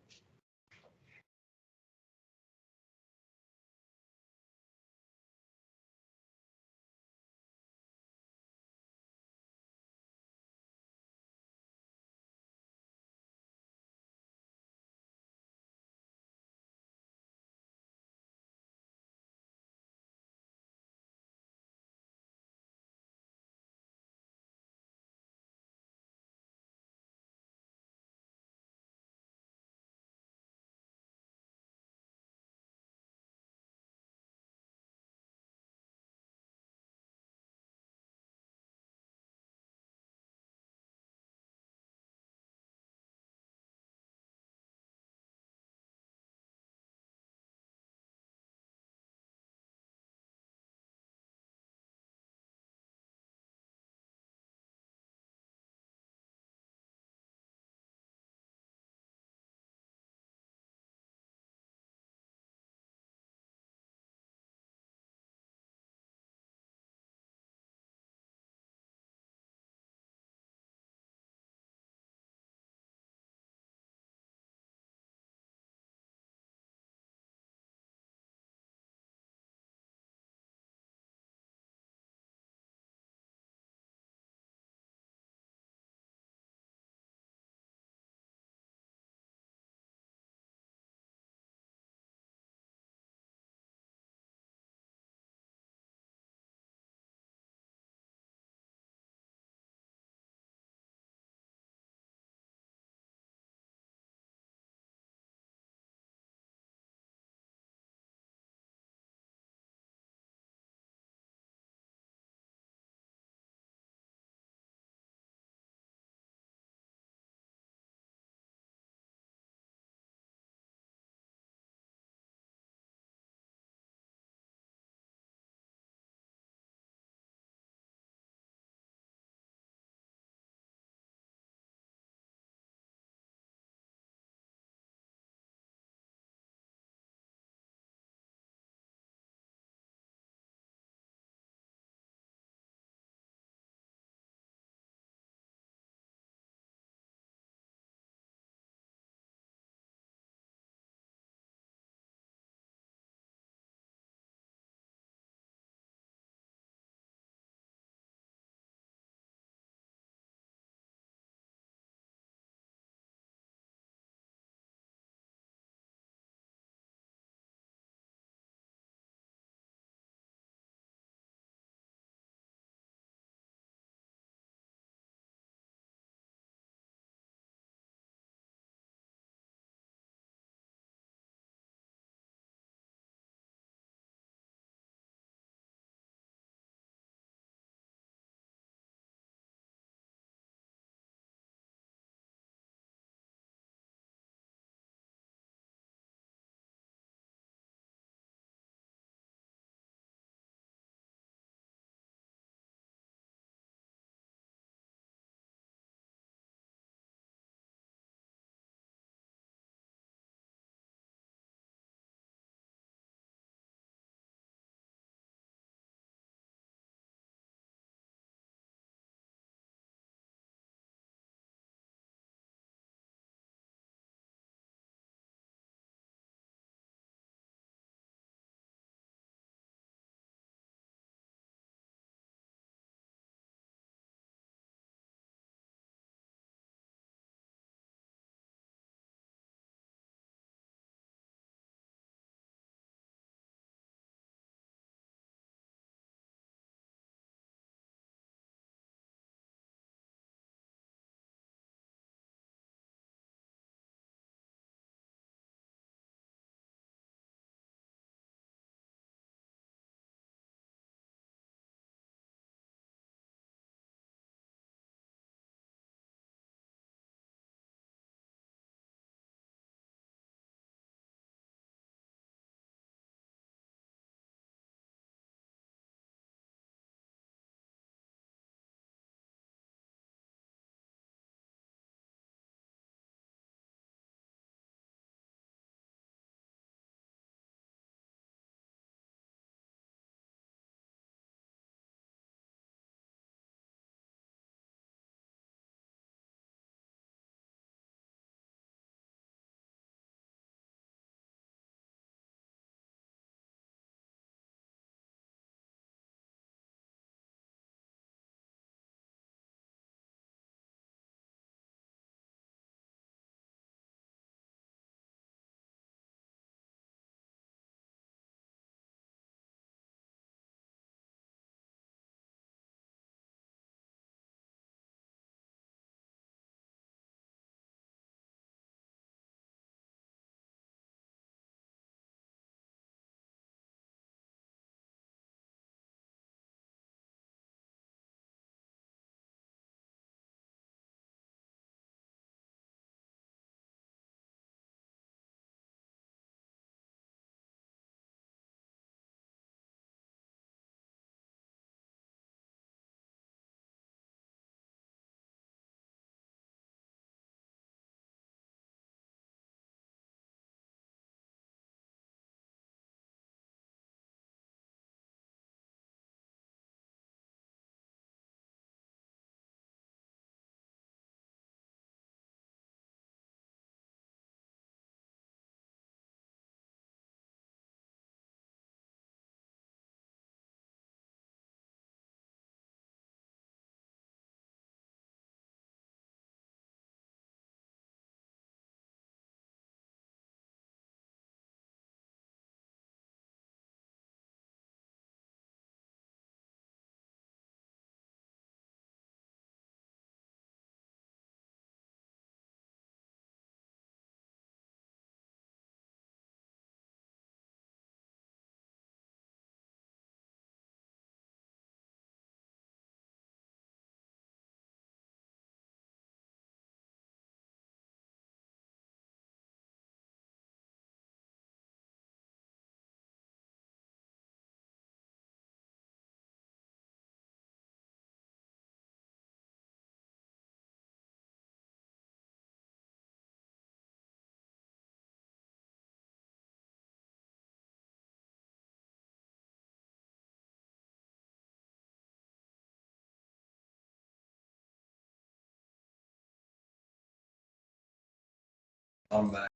I'm back.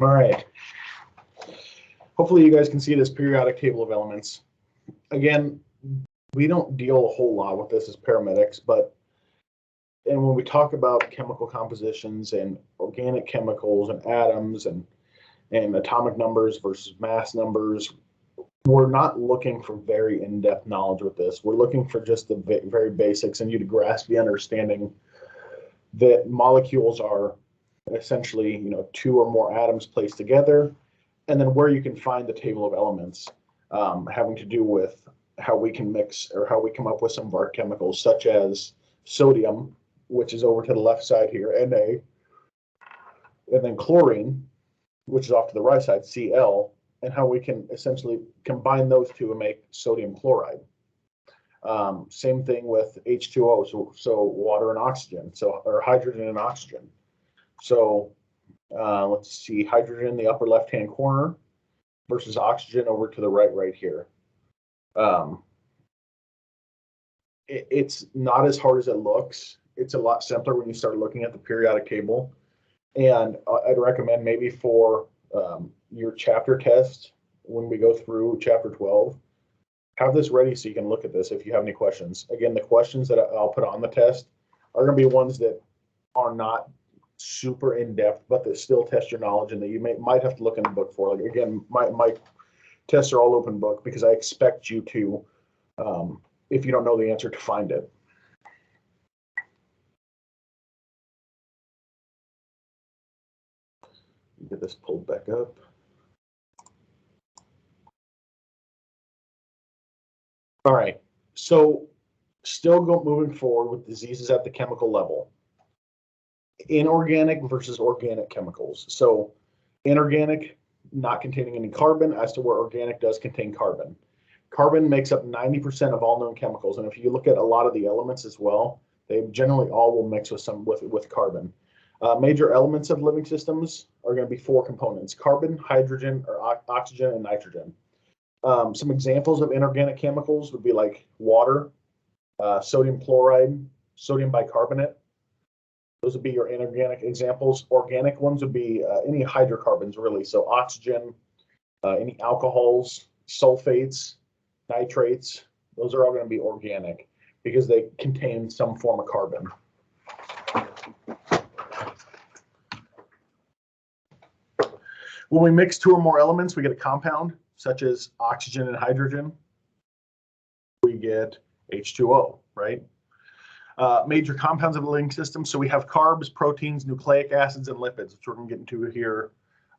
All right. Hopefully you guys can see this periodic table of elements. Again, we don't deal a whole lot with this as paramedics, and when we talk about chemical compositions and organic chemicals and atoms and atomic numbers versus mass numbers, we're not looking for very in-depth knowledge with this. We're looking for just the very basics and you to grasp the understanding that molecules are essentially, two or more atoms placed together, and then where you can find the table of elements, having to do with how we can mix or how we come up with some of our chemicals, such as sodium, which is over to the left side here, Na, and then chlorine, which is off to the right side, Cl, and how we can essentially combine those two and make sodium chloride. Same thing with H2O, so water and oxygen, or hydrogen and oxygen. So let's see, hydrogen in the upper left-hand corner versus oxygen over to the right here. It's not as hard as it looks. It's a lot simpler when you start looking at the periodic table. And I'd recommend maybe for your chapter test, when we go through chapter 12, have this ready so you can look at this if you have any questions. Again, the questions that I'll put on the test are going to be ones that are not super in-depth, but that still test your knowledge and that you might have to look in the book for. Like, again, my tests are all open book because I expect you to, if you don't know the answer, to find it. Get this pulled back up. All right, so still moving forward with diseases at the chemical level. Inorganic versus organic chemicals. So inorganic, not containing any carbon, as to where organic does contain carbon. Carbon makes up 90% of all known chemicals, and if you look at a lot of the elements as well, they generally all will mix with carbon. Major elements of living systems are going to be 4 components: carbon, hydrogen, or oxygen, and nitrogen. Some examples of inorganic chemicals would be like water, sodium chloride, sodium bicarbonate. Those would be your inorganic examples. Organic ones would be any hydrocarbons, really. So oxygen, any alcohols, sulfates, nitrates. Those are all going to be organic because they contain some form of carbon. When we mix 2 or more elements, we get a compound, such as oxygen and hydrogen. We get H2O, right? Major compounds of the living system. So we have carbs, proteins, nucleic acids, and lipids, which we're going to get into here,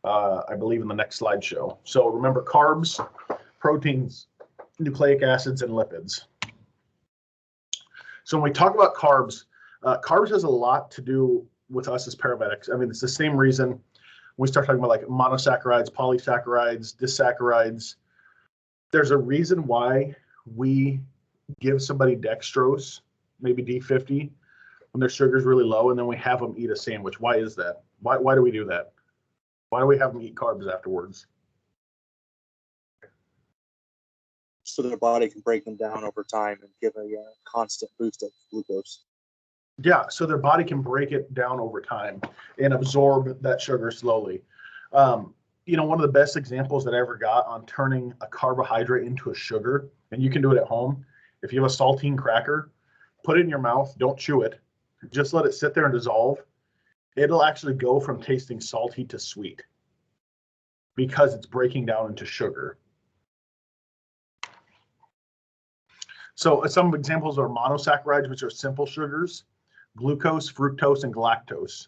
I believe, in the next slideshow. So remember, carbs, proteins, nucleic acids, and lipids. So when we talk about carbs, carbs has a lot to do with us as paramedics. I mean, it's the same reason we start talking about like monosaccharides, polysaccharides, disaccharides. There's a reason why we give somebody dextrose, maybe D50, when their sugar's really low, and then we have them eat a sandwich. Why is that? Why do we do that? Why do we have them eat carbs afterwards? So their body can break them down over time and give a constant boost of glucose. Yeah, so their body can break it down over time and absorb that sugar slowly. One of the best examples that I ever got on turning a carbohydrate into a sugar, and you can do it at home. If you have a saltine cracker, put it in your mouth, don't chew it, just let it sit there and dissolve. It'll actually go from tasting salty to sweet because it's breaking down into sugar. So some examples are monosaccharides, which are simple sugars: glucose, fructose, and galactose.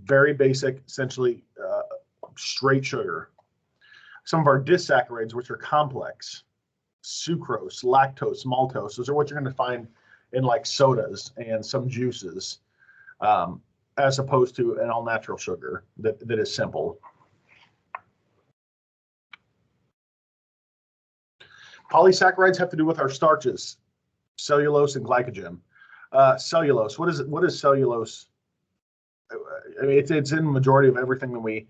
Very basic, essentially straight sugar. Some of our disaccharides, which are complex: sucrose, lactose, maltose. Those are what you're going to find in like sodas and some juices, as opposed to an all-natural sugar that is simple. Polysaccharides have to do with our starches, cellulose and glycogen. Cellulose, what is cellulose? I mean, it's in the majority of everything that we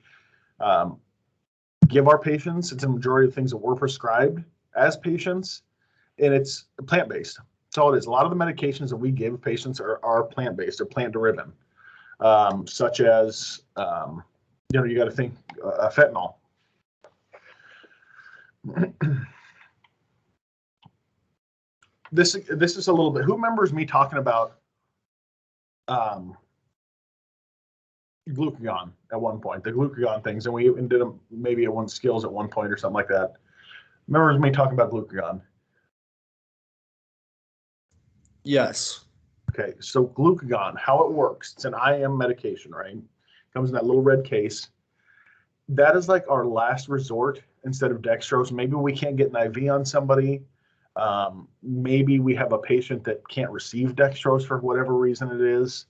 give our patients. It's in the majority of things that we're prescribed as patients, and it's plant-based. That's all it is. A lot of the medications that we give patients are plant-based or plant-driven, such as You know, you got to think fentanyl. This is a little bit. Who remembers me talking about glucagon at one point? The glucagon things, and we even did them maybe at one skills at one point or something like that. Remembers me talking about glucagon? Yes. Okay, so glucagon, how it works? It's an IM medication, right? Comes in that little red case. That is like our last resort instead of dextrose. Maybe we can't get an IV on somebody. Maybe we have a patient that can't receive dextrose for whatever reason it is.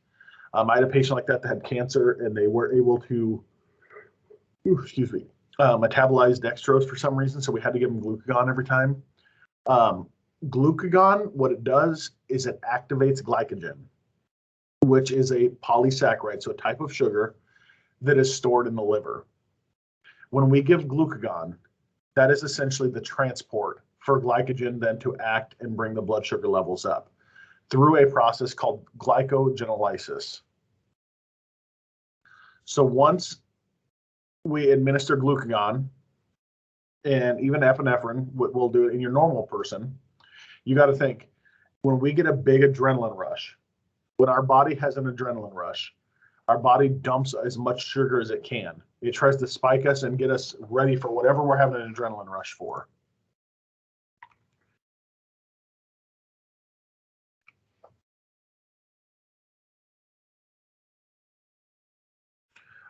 I had a patient like that had cancer, and they were able to, metabolize dextrose for some reason, so we had to give them glucagon every time. Glucagon, what it does is it activates glycogen, which is a polysaccharide, so a type of sugar that is stored in the liver. When we give glucagon, that is essentially the transport for glycogen then to act and bring the blood sugar levels up through a process called glycogenolysis. So once we administer glucagon, and even epinephrine, we'll do it in your normal person, you got to think, when we get a big adrenaline rush, when our body has an adrenaline rush, our body dumps as much sugar as it can. It tries to spike us and get us ready for whatever we're having an adrenaline rush for.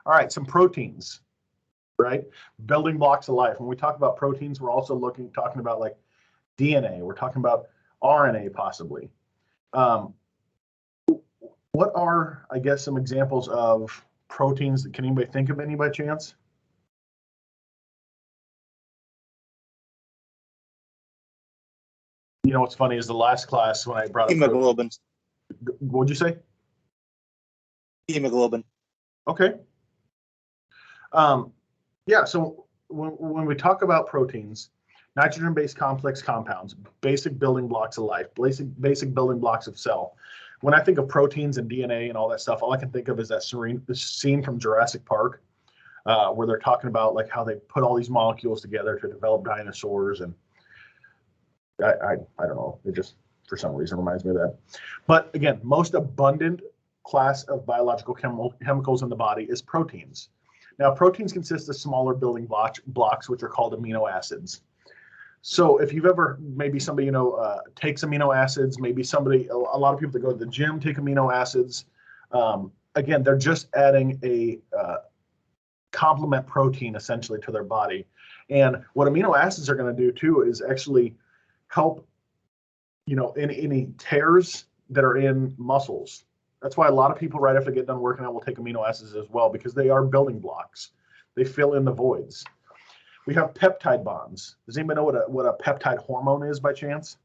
All right, some proteins, right? Building blocks of life. When we talk about proteins, we're also talking about like DNA. We're talking about RNA possibly. What are, I guess, some examples of proteins? Can anybody think of any by chance? You know what's funny is the last class when I brought up Hemoglobin. What'd you say? Hemoglobin. Okay. Yeah, so when we talk about proteins, nitrogen-based complex compounds, basic building blocks of life, basic building blocks of cell. When I think of proteins and DNA and all that stuff, all I can think of is that scene from Jurassic Park, where they're talking about like how they put all these molecules together to develop dinosaurs, and I don't know, it just for some reason reminds me of that. But again, most abundant class of biological chemicals in the body is proteins. Now, proteins consist of smaller building blocks, which are called amino acids. So if you've ever, maybe somebody, takes amino acids, maybe a lot of people that go to the gym take amino acids. Again, they're just adding a complement protein essentially to their body. And what amino acids are going to do too is actually help, in any tears that are in muscles. That's why a lot of people right after they get done working out will take amino acids as well, because they are building blocks. They fill in the voids. We have peptide bonds. Does anybody know what a peptide hormone is by chance?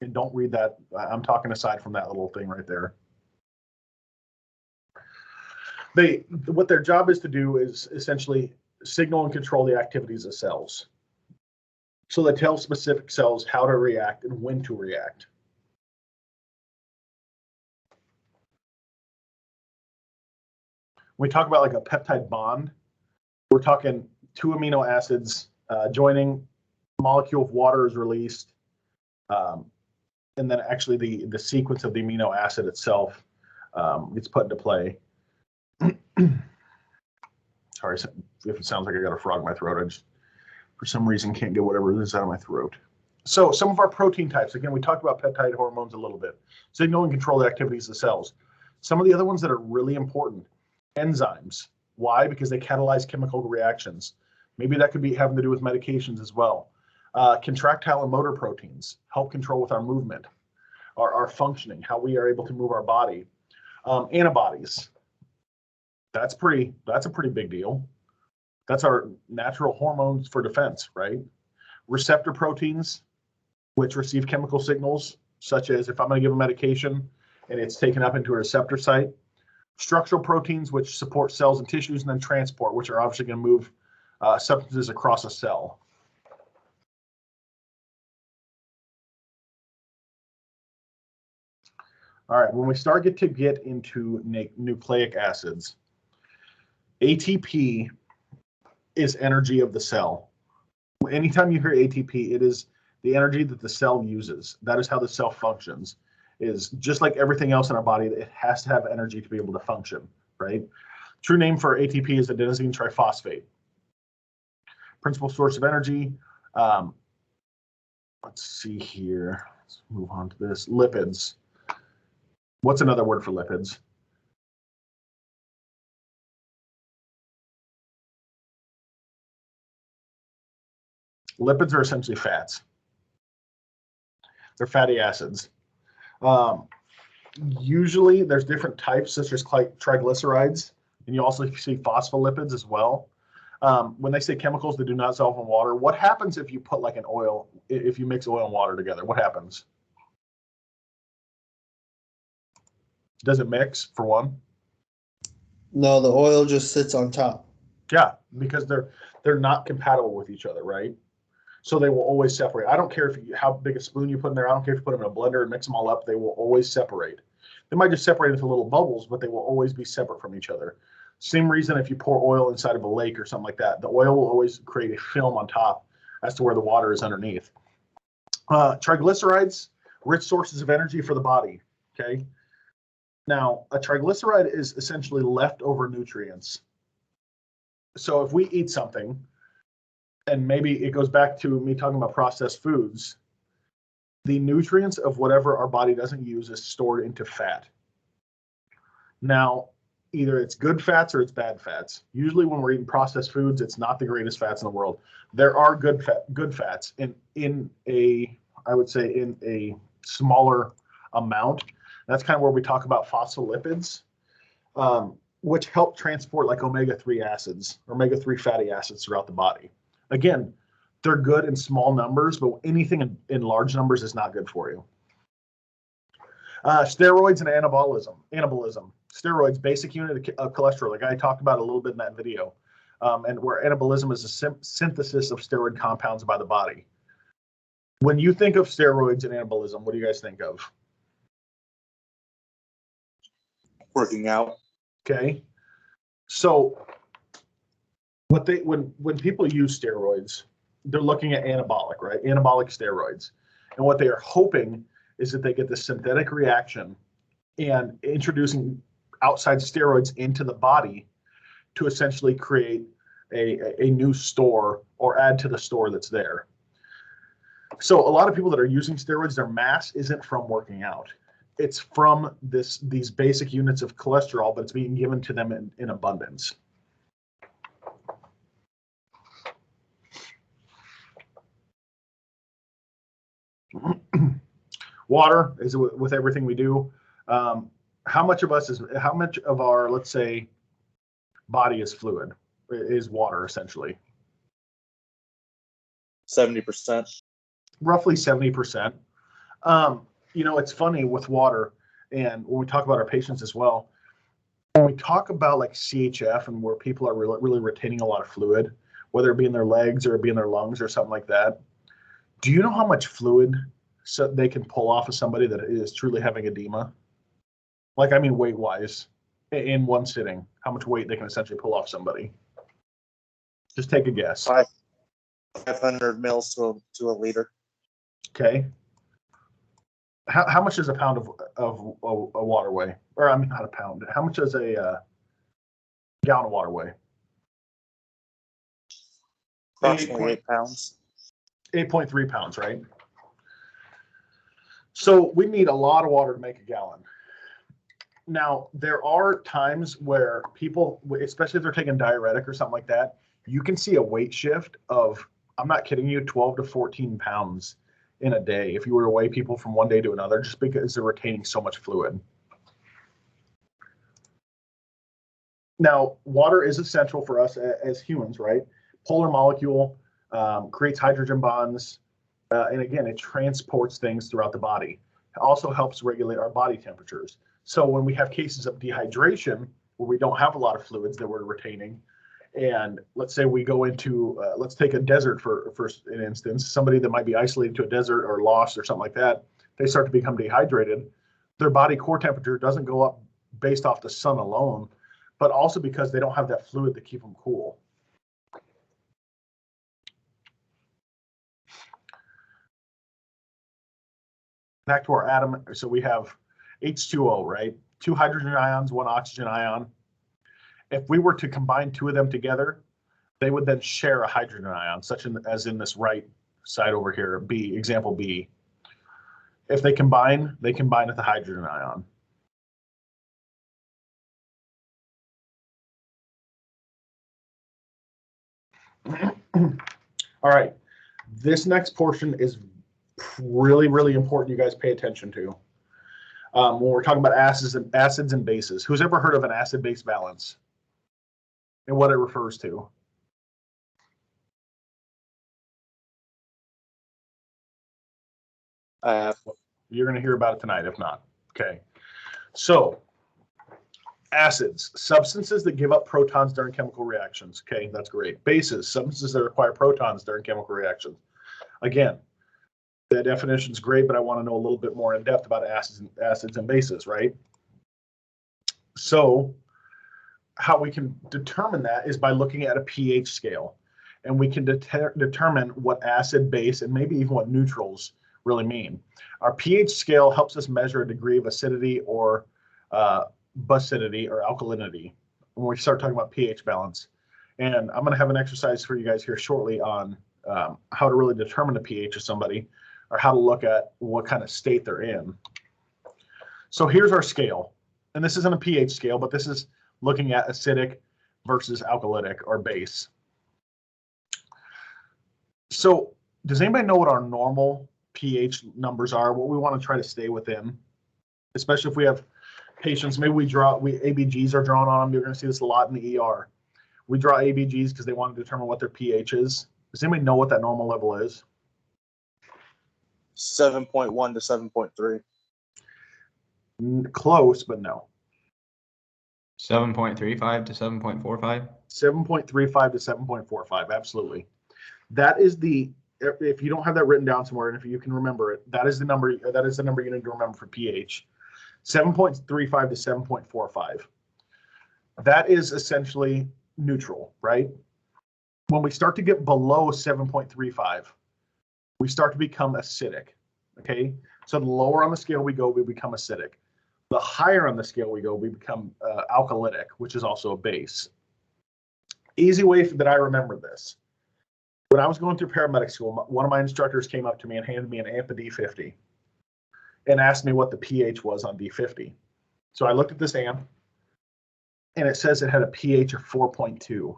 And don't read that. I'm talking aside from that little thing right there. What their job is to do is essentially signal and control the activities of cells. So they tell specific cells how to react and when to react. When we talk about like a peptide bond, we're talking two amino acids joining, molecule of water is released, and then actually the sequence of the amino acid itself gets put into play. Sorry if it sounds like I got a frog in my throat. I just, for some reason, can't get whatever is out of my throat. So some of our protein types, again, we talked about peptide hormones a little bit. Signal and control the activities of cells. Some of the other ones that are really important, enzymes. Why? Because they catalyze chemical reactions. Maybe that could be having to do with medications as well. Contractile and motor proteins help control with our movement, our functioning, how we are able to move our body. Antibodies. That's a pretty big deal. That's our natural hormones for defense, right? Receptor proteins, which receive chemical signals, such as if I'm going to give a medication and it's taken up into a receptor site. Structural proteins, which support cells and tissues, and then transport, which are obviously going to move substances across a cell. All right, when we start to get into nucleic acids, ATP is energy of the cell. Anytime you hear ATP, it is the energy that the cell uses. That is how the cell functions. Is just like everything else in our body, it has to have energy to be able to function, right? True name for ATP is adenosine triphosphate. Principal source of energy. Let's see here. Let's move on to this. Lipids. What's another word for lipids? Lipids are essentially fats. They're fatty acids. Usually there's different types, such as triglycerides, and you also see phospholipids as well. When they say chemicals that do not dissolve in water, what happens if you put like an oil, if you mix oil and water together? What happens? Does it mix, for one? No, the oil just sits on top. Yeah, because they're not compatible with each other, right? So they will always separate. I don't care how big a spoon you put in there. I don't care if you put them in a blender and mix them all up. They will always separate. They might just separate into little bubbles, but they will always be separate from each other. Same reason if you pour oil inside of a lake or something like that, the oil will always create a film on top as to where the water is underneath. Triglycerides, rich sources of energy for the body, okay? Now, a triglyceride is essentially leftover nutrients. So if we eat something, and maybe it goes back to me talking about processed foods, the nutrients of whatever our body doesn't use is stored into fat. Now, either it's good fats or it's bad fats. Usually when we're eating processed foods, it's not the greatest fats in the world. There are good fats in I would say in a smaller amount. That's kind of where we talk about phospholipids, which help transport like omega-3 acids, omega-3 fatty acids throughout the body. Again, they're good in small numbers, but anything in large numbers is not good for you. Steroids and anabolism. Steroids, basic unit of cholesterol, like I talked about a little bit in that video, and where anabolism is a synthesis of steroid compounds by the body. When you think of steroids and anabolism, what do you guys think of? Working out. Okay, so when people use steroids, they're looking at anabolic, right? Anabolic steroids, and what they are hoping is that they get this synthetic reaction and introducing outside steroids into the body to essentially create a new store or add to the store that's there. So a lot of people that are using steroids, their mass isn't from working out. It's from these basic units of cholesterol, but it's being given to them in abundance. Water is with everything we do. How much of our, let's say, body is fluid, is water essentially? 70%. Roughly 70%. You know, it's funny with water, and when we talk about our patients as well, when we talk about like CHF and where people are really retaining a lot of fluid, whether it be in their legs or it be in their lungs or something like that, do you know how much fluid they can pull off of somebody that is truly having edema? Like, I mean, weight-wise, in one sitting, how much weight they can essentially pull off somebody? Just take a guess. 500 mils to a liter. Okay. How much does a pound of a water weigh? Or I mean, not a pound. How much does a gallon of water weigh? Approximately 8 pounds. 8.3 pounds, right? So we need a lot of water to make a gallon. Now, there are times where people, especially if they're taking diuretic or something like that, you can see a weight shift of, I'm not kidding you, 12 to 14 pounds in a day if you were to weigh people from one day to another, just because they're retaining so much fluid. Now, water is essential for us as humans, right? Polar molecule, creates hydrogen bonds, and again, it transports things throughout the body. It also helps regulate our body temperatures. So when we have cases of dehydration, where we don't have a lot of fluids that we're retaining, and let's say we go into, let's take a desert for an instance, somebody that might be isolated to a desert or lost or something like that, they start to become dehydrated. Their body core temperature doesn't go up based off the sun alone, but also because they don't have that fluid to keep them cool. Back to our atom. So we have H2O, right? 2 hydrogen ions, 1 oxygen ion. If we were to combine 2 of them together, they would then share a hydrogen ion, as in this right side over here, B, example B. If they combine with the hydrogen ion. All right, this next portion is really, really important. You guys pay attention to when we're talking about acids and bases. Who's ever heard of an acid-base balance and what it refers to? You're going to hear about it tonight, if not. Okay. So, acids, substances that give up protons during chemical reactions. Okay, that's great. Bases, substances that require protons during chemical reactions. Again, the definition is great, but I want to know a little bit more in depth about acids and bases, right? So, how we can determine that is by looking at a pH scale, and we can determine what acid, base, and maybe even what neutrals really mean. Our pH scale helps us measure a degree of acidity or basicity or alkalinity when we start talking about pH balance. And I'm going to have an exercise for you guys here shortly on how to really determine the pH of somebody, or how to look at what kind of state they're in. So here's our scale, and this isn't a pH scale, but this is looking at acidic versus alkalytic or base. So does anybody know what our normal pH numbers are, what we want to try to stay within, especially if we have patients? Maybe ABGs are drawn on them. You're going to see this a lot in the ER. We draw ABGs because they want to determine what their pH is. Does anybody know what that normal level is? 7.1 to 7.3. Close, but no. 7.35 to 7.45. 7.35 to 7.45. Absolutely. That is the, if you don't have that written down somewhere, and if you can remember it, that is the number. That is the number you need to remember for pH. 7.35 to 7.45. That is essentially neutral, right? When we start to get below 7.35, we start to become acidic. Okay, so the lower on the scale we go, we become acidic. The higher on the scale we go, we become alkalytic, which is also a base. Easy way that I remember this. When I was going through paramedic school, one of my instructors came up to me and handed me an amp of D50 and asked me what the pH was on D50. So I looked at this amp, and it says it had a pH of 4.2.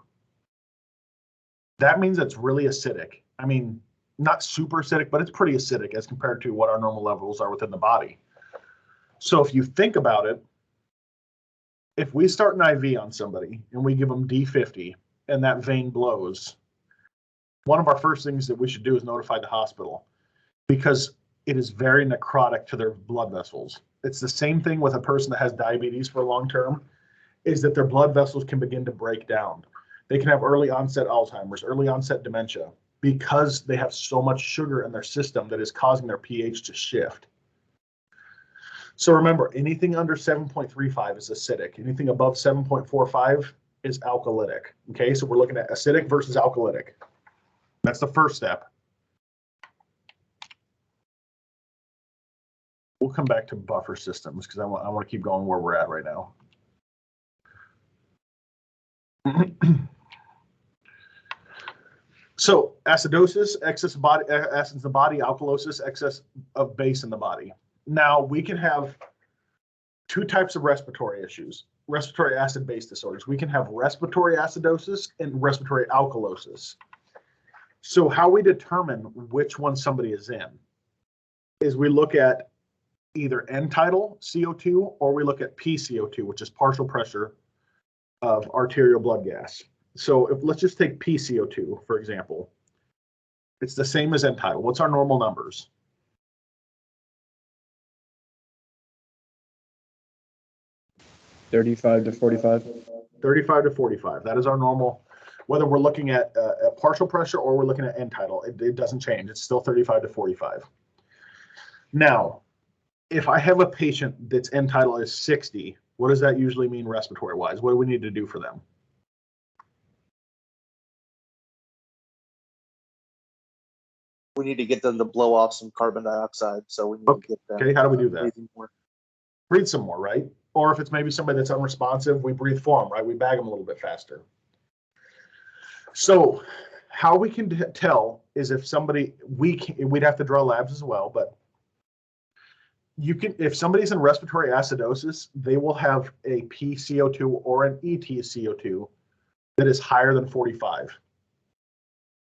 That means it's really acidic. I mean, not super acidic, but it's pretty acidic as compared to what our normal levels are within the body. So if you think about it, if we start an IV on somebody and we give them D50 and that vein blows, one of our first things that we should do is notify the hospital, because it is very necrotic to their blood vessels. It's the same thing with a person that has diabetes for long term, is that their blood vessels can begin to break down. They can have early onset Alzheimer's, early onset dementia, because they have so much sugar in their system that is causing their pH to shift. So remember, anything under 7.35 is acidic. Anything above 7.45 is alkalytic. Okay, so we're looking at acidic versus alkalytic. That's the first step. We'll come back to buffer systems because I want to keep going where we're at right now. So acidosis, excess body acids in the body; alkalosis, excess of base in the body. Now we can have two types of respiratory issues, respiratory acid-base disorders. We can have respiratory acidosis and respiratory alkalosis. So how we determine which one somebody is in is we look at either end-tidal CO2 or we look at PCO2, which is partial pressure of arterial blood gas. So let's just take PCO2, for example. It's the same as end-tidal. What's our normal numbers? $35 to $45. 35 to 45. That is our normal. Whether we're looking at partial pressure or we're looking at end-tidal, it doesn't change. It's still 35 to 45. Now, if I have a patient that's end-tidal is 60, What does that usually mean respiratory wise? What do we need to do for them? We need to get them to blow off some carbon dioxide, so we need to get them. Okay, how do we do that? breathing more. Breathe some more, right? Or if it's maybe somebody that's unresponsive, we breathe for them, right? We bag them a little bit faster. So how we can tell is if somebody, we'd have to draw labs as well, but you can, if somebody's in respiratory acidosis, they will have a PCO2 or an EtCO2 that is higher than 45.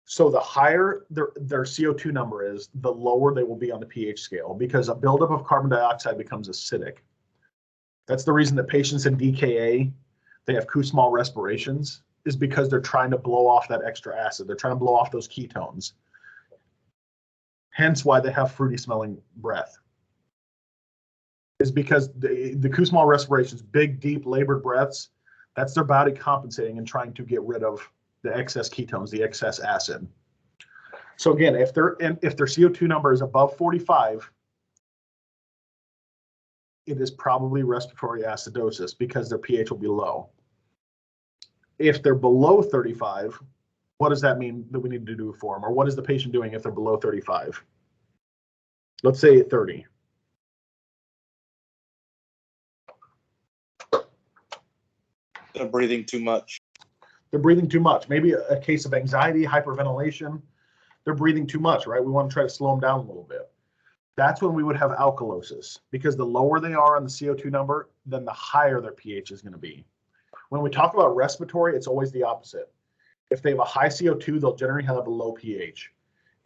So the higher their CO2 number is, the lower they will be on the pH scale, because a buildup of carbon dioxide becomes acidic. That's the reason that patients in DKA, they have Kussmaul respirations, is because they're trying to blow off that extra acid. They're trying to blow off those ketones. Hence why they have fruity smelling breath. Is because the Kussmaul respirations, big, deep, labored breaths, that's their body compensating and trying to get rid of the excess ketones, the excess acid. So again, if their CO2 number is above 45, it is probably respiratory acidosis because their pH will be low. If they're below 35, what does that mean that we need to do for them? Or what is the patient doing if they're below 35? Let's say at 30. They're breathing too much. They're breathing too much. Maybe a case of anxiety, hyperventilation. They're breathing too much, right? We want to try to slow them down a little bit. That's when we would have alkalosis, because the lower they are on the CO2 number, then the higher their pH is going to be. When we talk about respiratory, it's always the opposite. If they have a high CO2, they'll generally have a low pH.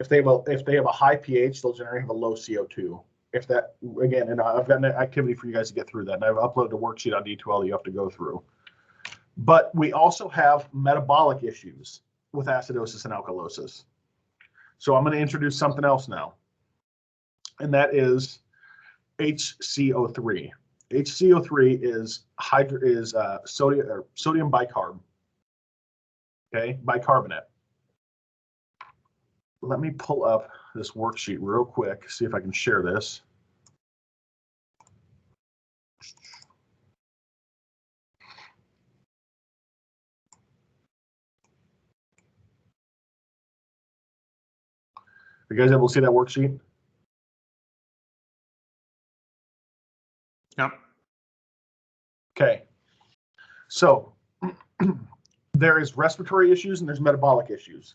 If they have a high pH, they'll generally have a low CO2. If that, again, and I've got an activity for you guys to get through that, and I've uploaded a worksheet on D2L that you have to go through. But we also have metabolic issues with acidosis and alkalosis. So I'm going to introduce something else now, and that is HCO3. HCO3 is sodium bicarb. Okay, bicarbonate. Let me pull up this worksheet real quick, see if I can share this. You guys able to see that worksheet? Yep. Okay. So there is respiratory issues and there's metabolic issues.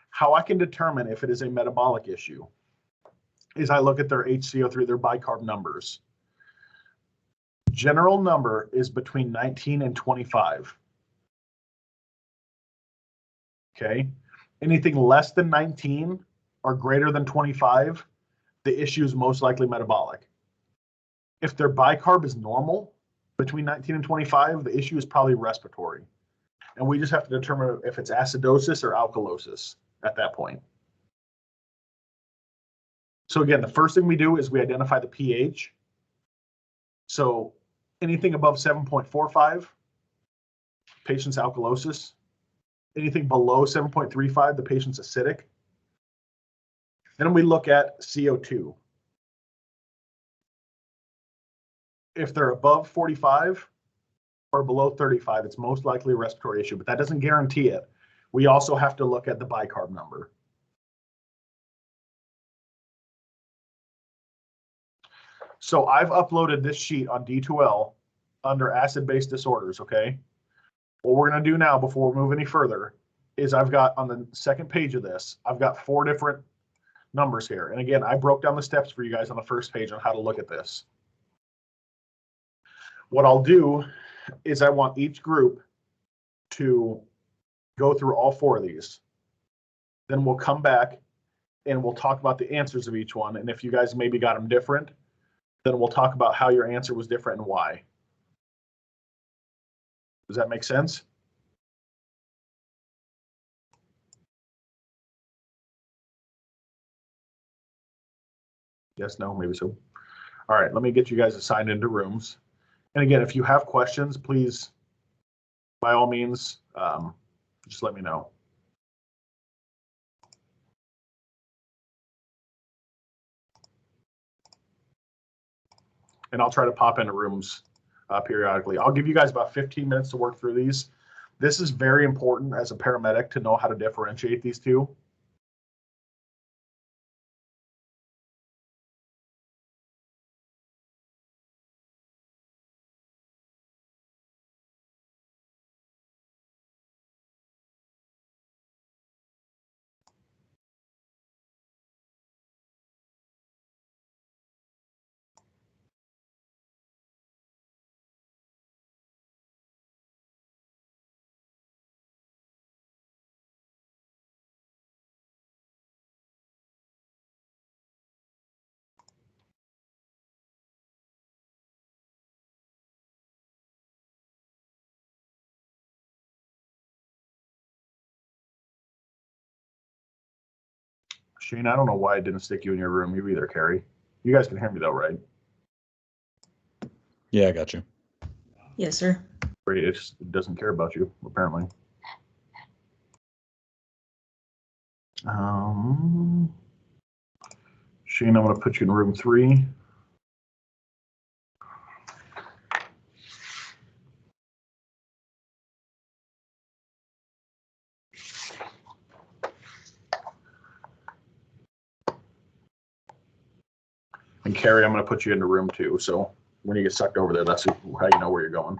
How I can determine if it is a metabolic issue is I look at their HCO3, their bicarb numbers. General number is between 19 and 25. Okay. Anything less than 19 or greater than 25, the issue is most likely metabolic. If their bicarb is normal between 19 and 25, the issue is probably respiratory. And we just have to determine if it's acidosis or alkalosis at that point. So again, the first thing we do is we identify the pH. So anything above 7.45, patient's alkalosis. Anything below 7.35, the patient's acidic. Then we look at CO2. If they're above 45 or below 35, it's most likely a respiratory issue, but that doesn't guarantee it. We also have to look at the bicarb number. So I've uploaded this sheet on D2L under acid-base disorders, okay? What we're going to do now before we move any further is I've got on the second page of this, I've got 4 different numbers here. And again, I broke down the steps for you guys on the first page on how to look at this. What I'll do is I want each group to go through all 4 of these. Then we'll come back and we'll talk about the answers of each one. And if you guys maybe got them different, then we'll talk about how your answer was different and why. Does that make sense? Yes, no, maybe so. All right, let me get you guys assigned into rooms. And again, if you have questions, please, by all means, just let me know. And I'll try to pop into rooms periodically. I'll give you guys about 15 minutes to work through these. This is very important as a paramedic to know how to differentiate these two. Shane, I don't know why it didn't stick you in your room. You either, Carrie. You guys can hear me though, right? Yeah, I got you. Yes, sir. Great. It doesn't care about you, apparently. Shane, I'm going to put you in room 3. And Carrie, I'm going to put you into room 2. So when you get sucked over there, that's how you know where you're going.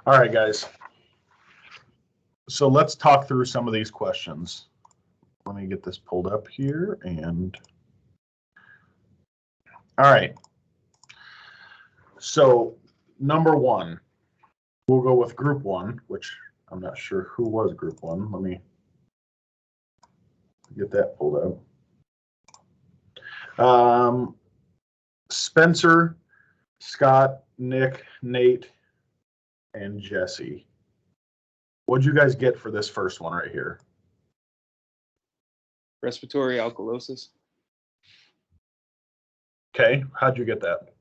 All right, guys. So let's talk through some of these questions. Let me get this pulled up here and. All right. So number one, we'll go with group one, which I'm not sure who was group one. Let me get that pulled up. Spencer, Scott, Nick, Nate, and Jesse. What'd you guys get for this first one right here? Respiratory alkalosis. Okay, how'd you get that?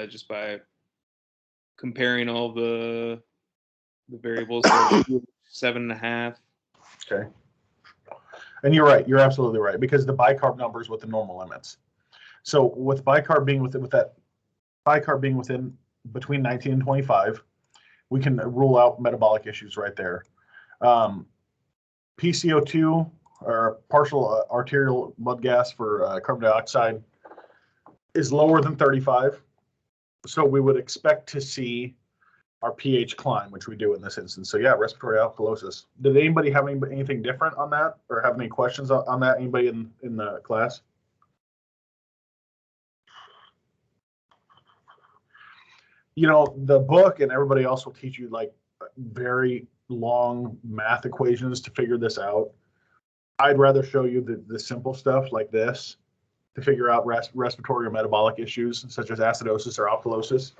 Just by comparing all the variables. 7.5. Okay. And you're right. You're absolutely right, because the bicarb number is within normal limits. So with bicarb being within, between 19 and 25, we can rule out metabolic issues right there. PCO2, or partial arterial blood gas for carbon dioxide, is lower than 35. So we would expect to see our pH climb, which we do in this instance. So yeah, respiratory alkalosis. Did anybody have anything different on that, or have any questions on that? Anybody in the class? You know, the book and everybody else will teach you like very long math equations to figure this out. I'd rather show you the simple stuff like this to figure out respiratory or metabolic issues such as acidosis or alkalosis.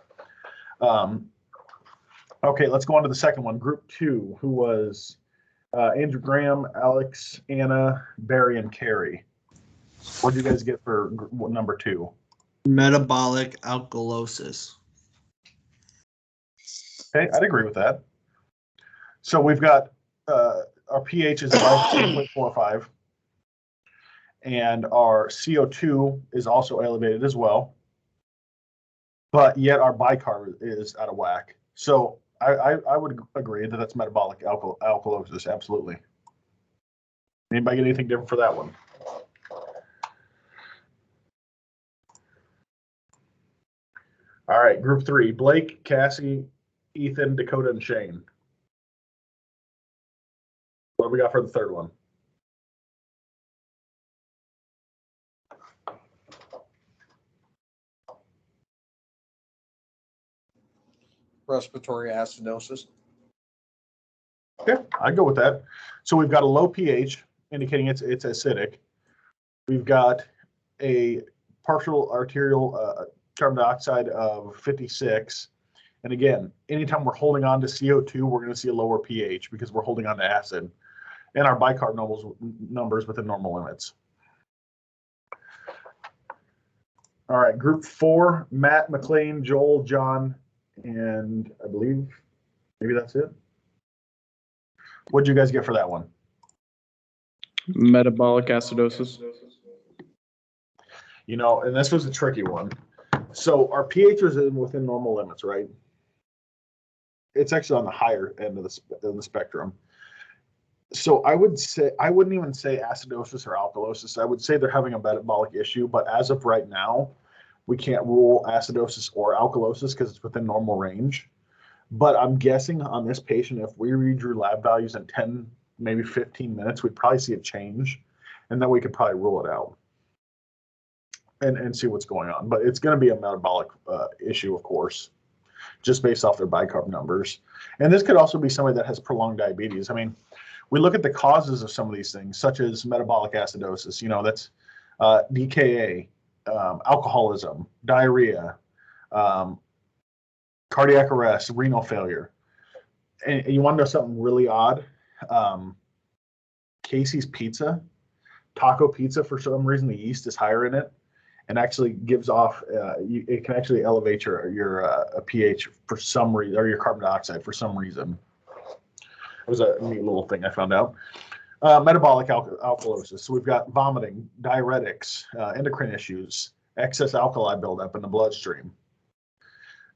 Okay, let's go on to the second one. Group 2, who was Andrew Graham, Alex, Anna, Barry, and Carrie. What did you guys get for number 2? Metabolic alkalosis. Okay, I'd agree with that. So we've got our pH is above 7.45, and our CO2 is also elevated as well, but yet our bicarb is out of whack. So I would agree that that's metabolic alkalosis, absolutely. Anybody get anything different for that one? All right, group 3, Blake, Cassie, Ethan, Dakota, and Shane. What do we got for the third one? Respiratory acidosis. Okay, I'd go with that. So we've got a low pH indicating it's acidic. We've got a partial arterial carbon dioxide of 56. And again, anytime we're holding on to CO2, we're going to see a lower pH because we're holding on to acid. And our bicarb numbers within normal limits. All right, group 4, Matt, McLean, Joel, John, and I believe maybe that's it. What'd you guys get for that one? Metabolic acidosis. You know, and this was a tricky one. So our pH was within normal limits, right? It's actually on the higher end of the spectrum. So I wouldn't even say acidosis or alkalosis. I would say they're having a metabolic issue, but as of right now, we can't rule acidosis or alkalosis because it's within normal range. But I'm guessing on this patient, if we redrew lab values in 10, maybe 15 minutes, we'd probably see a change, and then we could probably rule it out and see what's going on. But it's going to be a metabolic issue, of course, just based off their bicarb numbers. And this could also be somebody that has prolonged diabetes. I mean, we look at the causes of some of these things, such as metabolic acidosis. You know, that's DKA, alcoholism, diarrhea, cardiac arrest, renal failure. And you want to know something really odd? Casey's Pizza, taco pizza, for some reason, the yeast is higher in it and actually gives off, it can actually elevate your pH for some reason, or your carbon dioxide for some reason. It was a neat little thing I found out. Metabolic alkalosis. So we've got vomiting, diuretics, endocrine issues, excess alkali buildup in the bloodstream.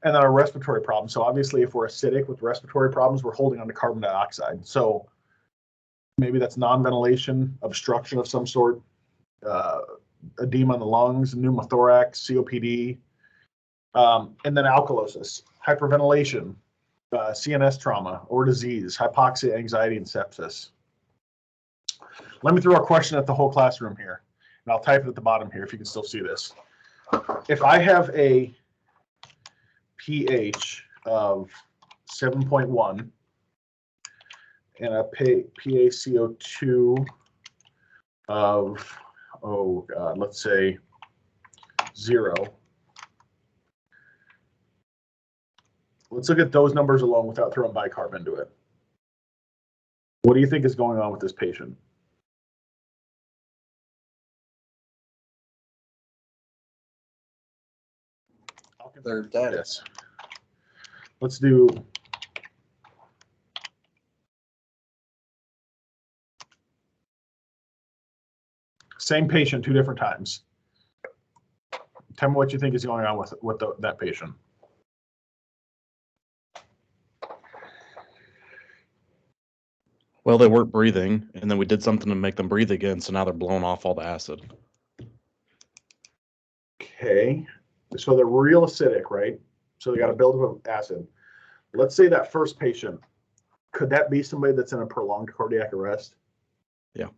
And then our respiratory problems. So obviously, if we're acidic with respiratory problems, we're holding on to carbon dioxide. So maybe that's non-ventilation, obstruction of some sort, edema in the lungs, pneumothorax, COPD, and then alkalosis, hyperventilation, CNS trauma or disease, hypoxia, anxiety, and sepsis. Let me throw a question at the whole classroom here, and I'll type it at the bottom here if you can still see this. If I have a pH of 7.1 and a PaCO2 of, oh God, let's say 0. Let's look at those numbers alone without throwing bicarb into it. What do you think is going on with this patient? They're dead. Yes. Let's do same patient 2 different times. Tell me what you think is going on with that patient. Well, they weren't breathing, and then we did something to make them breathe again, so now they're blowing off all the acid. Okay, so they're real acidic, right? So they got a buildup of acid. Let's say that first patient, could that be somebody that's in a prolonged cardiac arrest? Yeah.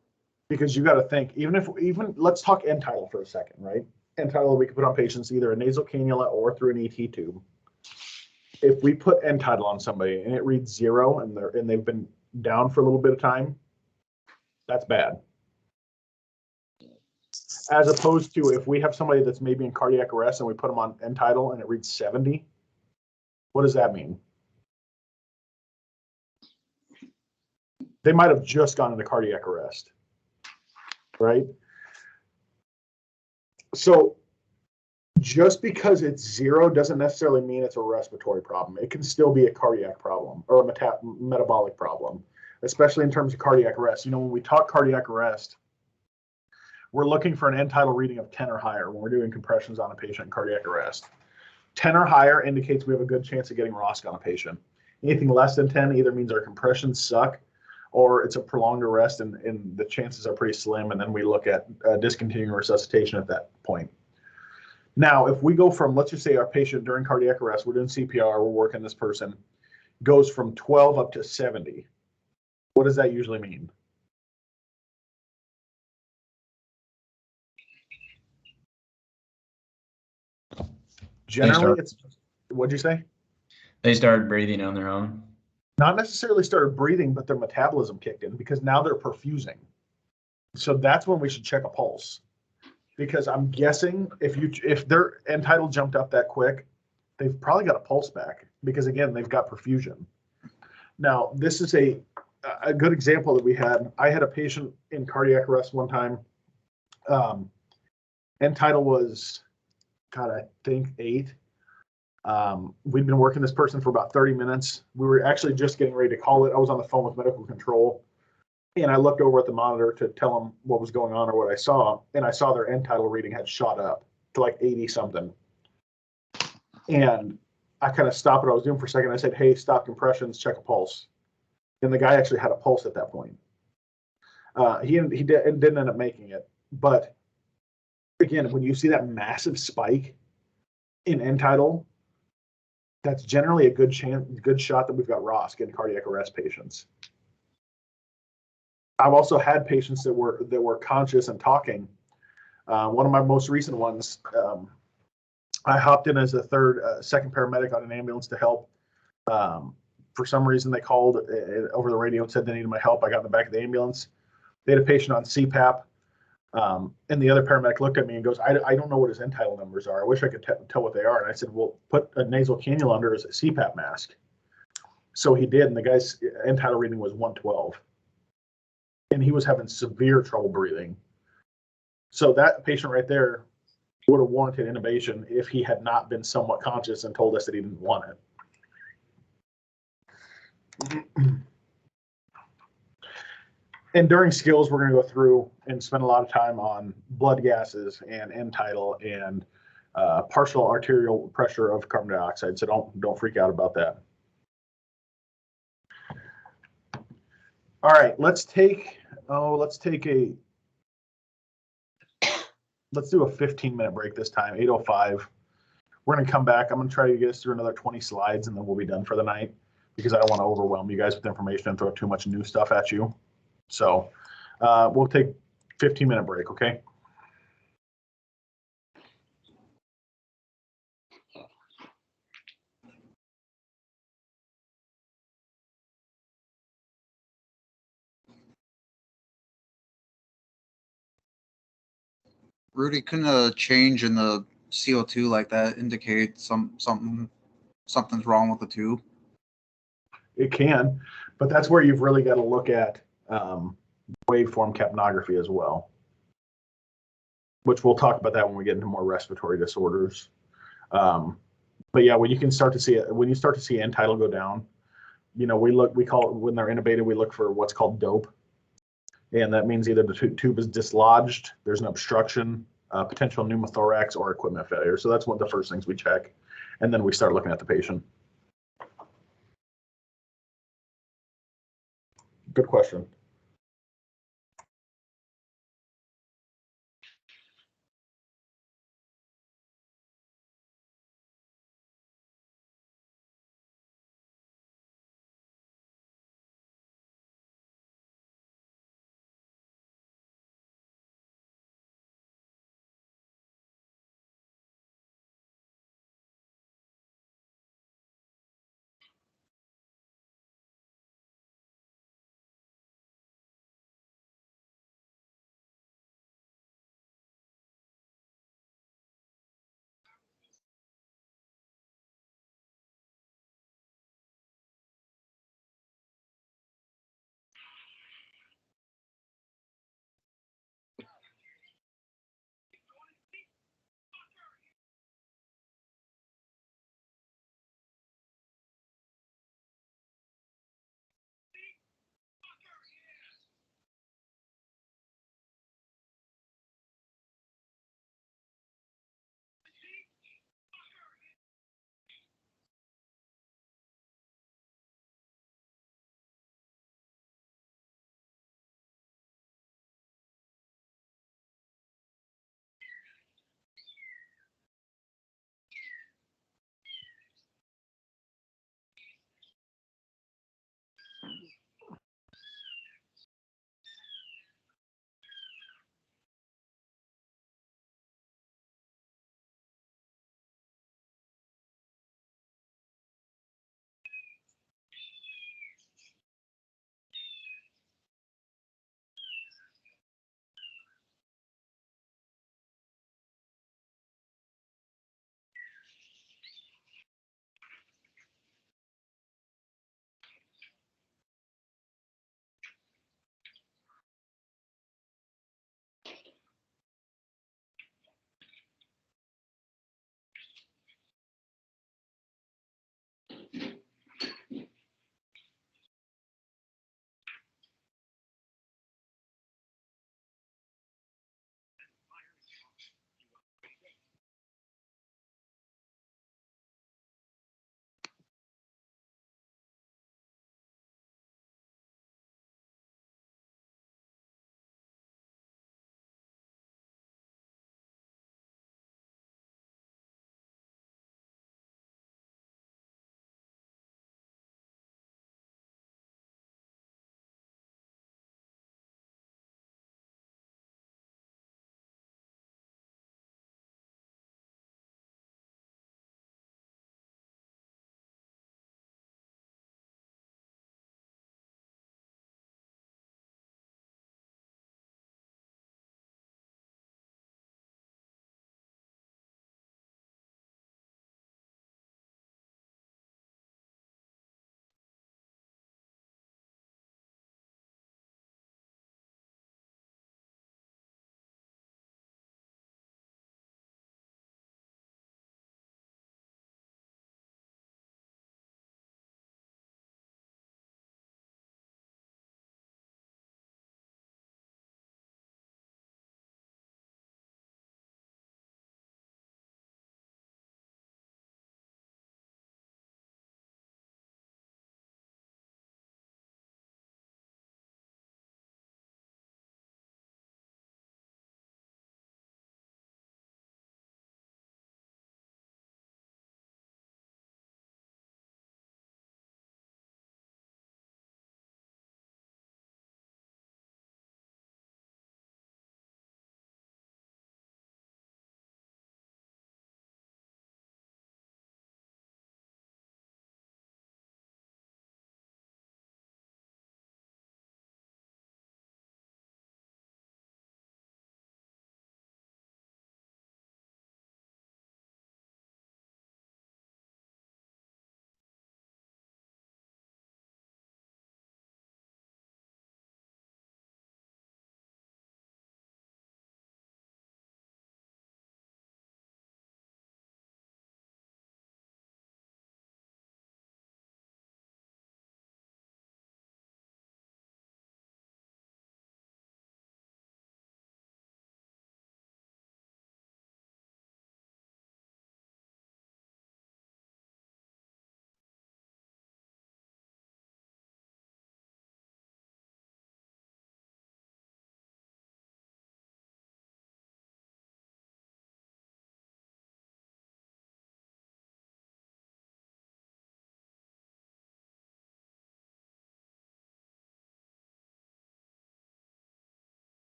Because you got to think, even let's talk end tidal for a second, right? End tidal we can put on patients either a nasal cannula or through an ET tube. If we put end tidal on somebody and it reads 0 and they've been down for a little bit of time, that's bad. As opposed to if we have somebody that's maybe in cardiac arrest and we put them on end tidal and it reads 70, what does that mean? They might have just gone into cardiac arrest, right? So just because it's 0 doesn't necessarily mean it's a respiratory problem. It can still be a cardiac problem or a metabolic problem, especially in terms of cardiac arrest. You know, when we talk cardiac arrest, we're looking for an end tidal reading of 10 or higher when we're doing compressions on a patient in cardiac arrest. 10 or higher indicates we have a good chance of getting ROSC on a patient. Anything less than 10 either means our compressions suck or it's a prolonged arrest and the chances are pretty slim, and then we look at discontinuing resuscitation at that point. Now, if we go from, let's just say our patient during cardiac arrest, we're doing CPR, we're working this person, goes from 12 up to 70, what does that usually mean? Generally, it's, what'd you say? They started breathing on their own. Not necessarily started breathing, but their metabolism kicked in because now they're perfusing. So that's when we should check a pulse. Because I'm guessing if their end tidal jumped up that quick, they've probably got a pulse back because again, they've got perfusion. Now, this is a good example that we had. I had a patient in cardiac arrest one time. End tidal was, God, I think 8. We'd been working this person for about 30 minutes. We were actually just getting ready to call it. I was on the phone with medical control. And I looked over at the monitor to tell them what was going on or what I saw. And I saw their end tidal reading had shot up to like 80 something. And I kind of stopped what I was doing for a second. I said, hey, stop compressions, check a pulse. And the guy actually had a pulse at that point. He didn't end up making it. But again, when you see that massive spike in end tidal, that's generally a good shot that we've got ROSC in cardiac arrest patients. I've also had patients that were conscious and talking. One of my most recent ones, I hopped in as a second paramedic on an ambulance to help. For some reason, they called over the radio and said they needed my help. I got in the back of the ambulance. They had a patient on CPAP, and the other paramedic looked at me and goes, "I don't know what his end tidal numbers are. I wish I could tell what they are." And I said, "Well, put a nasal cannula under his CPAP mask." So he did, and the guy's end tidal reading was 112. And he was having severe trouble breathing. So that patient right there would have warranted intubation if he had not been somewhat conscious and told us that he didn't want it. And during skills, we're going to go through and spend a lot of time on blood gases and end tidal and partial arterial pressure of carbon dioxide. So don't freak out about that. All right, let's do a 15-minute break this time, 8:05. We're going to come back. I'm going to try to get us through another 20 slides, and then we'll be done for the night because I don't want to overwhelm you guys with information and throw too much new stuff at you. So we'll take 15-minute break, okay? Rudy, couldn't a change in the CO2 like that indicate something's wrong with the tube? It can, but that's where you've really got to look at waveform capnography as well, which we'll talk about that when we get into more respiratory disorders. But yeah, when you start to see end tidal go down, we call it, when they're intubated, we look for what's called dope. And that means either the tube is dislodged, there's an obstruction, potential pneumothorax, or equipment failure. So that's one of the first things we check. And then we start looking at the patient. Good question.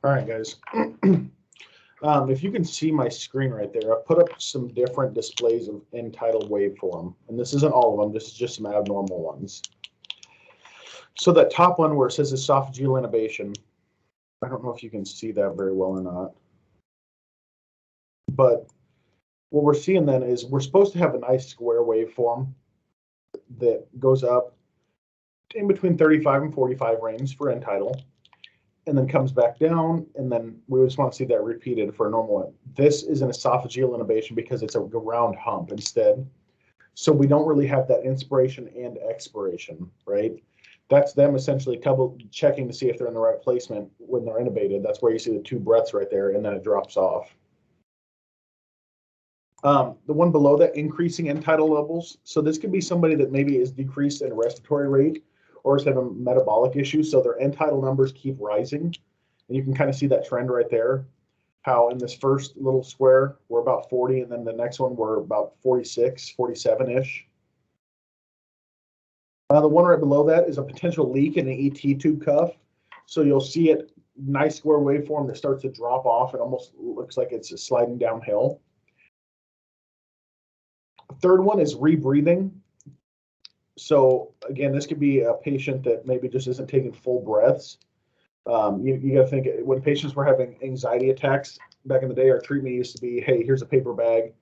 All right, guys. If you can see my screen right there, I've put up some different displays of end-tidal waveform. And this isn't all of them, this is just some abnormal ones. So that top one where it says esophageal intubation, I don't know if you can see that very well or not. But what we're seeing then is we're supposed to have a nice square waveform that goes up in between 35 and 45 range for end-tidal, and then comes back down, and then we just want to see that repeated for a normal one. This is an esophageal intubation because it's a round hump instead. So we don't really have that inspiration and expiration, right? That's them essentially checking to see if they're in the right placement when they're intubated. That's where you see the 2 breaths right there, and then it drops off. The one below that, increasing end-tidal levels. So this could be somebody that maybe is decreased in respiratory rate or is having a metabolic issue. So their end-tidal numbers keep rising. And you can kind of see that trend right there. How in this first little square, we're about 40, and then the next one, we're about 46, 47-ish. The one right below that is a potential leak in the ET tube cuff. So you'll see it, nice square waveform that starts to drop off. It almost looks like it's sliding downhill. Third one is rebreathing. So again, this could be a patient that maybe just isn't taking full breaths. You got to think, when patients were having anxiety attacks back in the day, our treatment used to be, hey, here's a paper bag,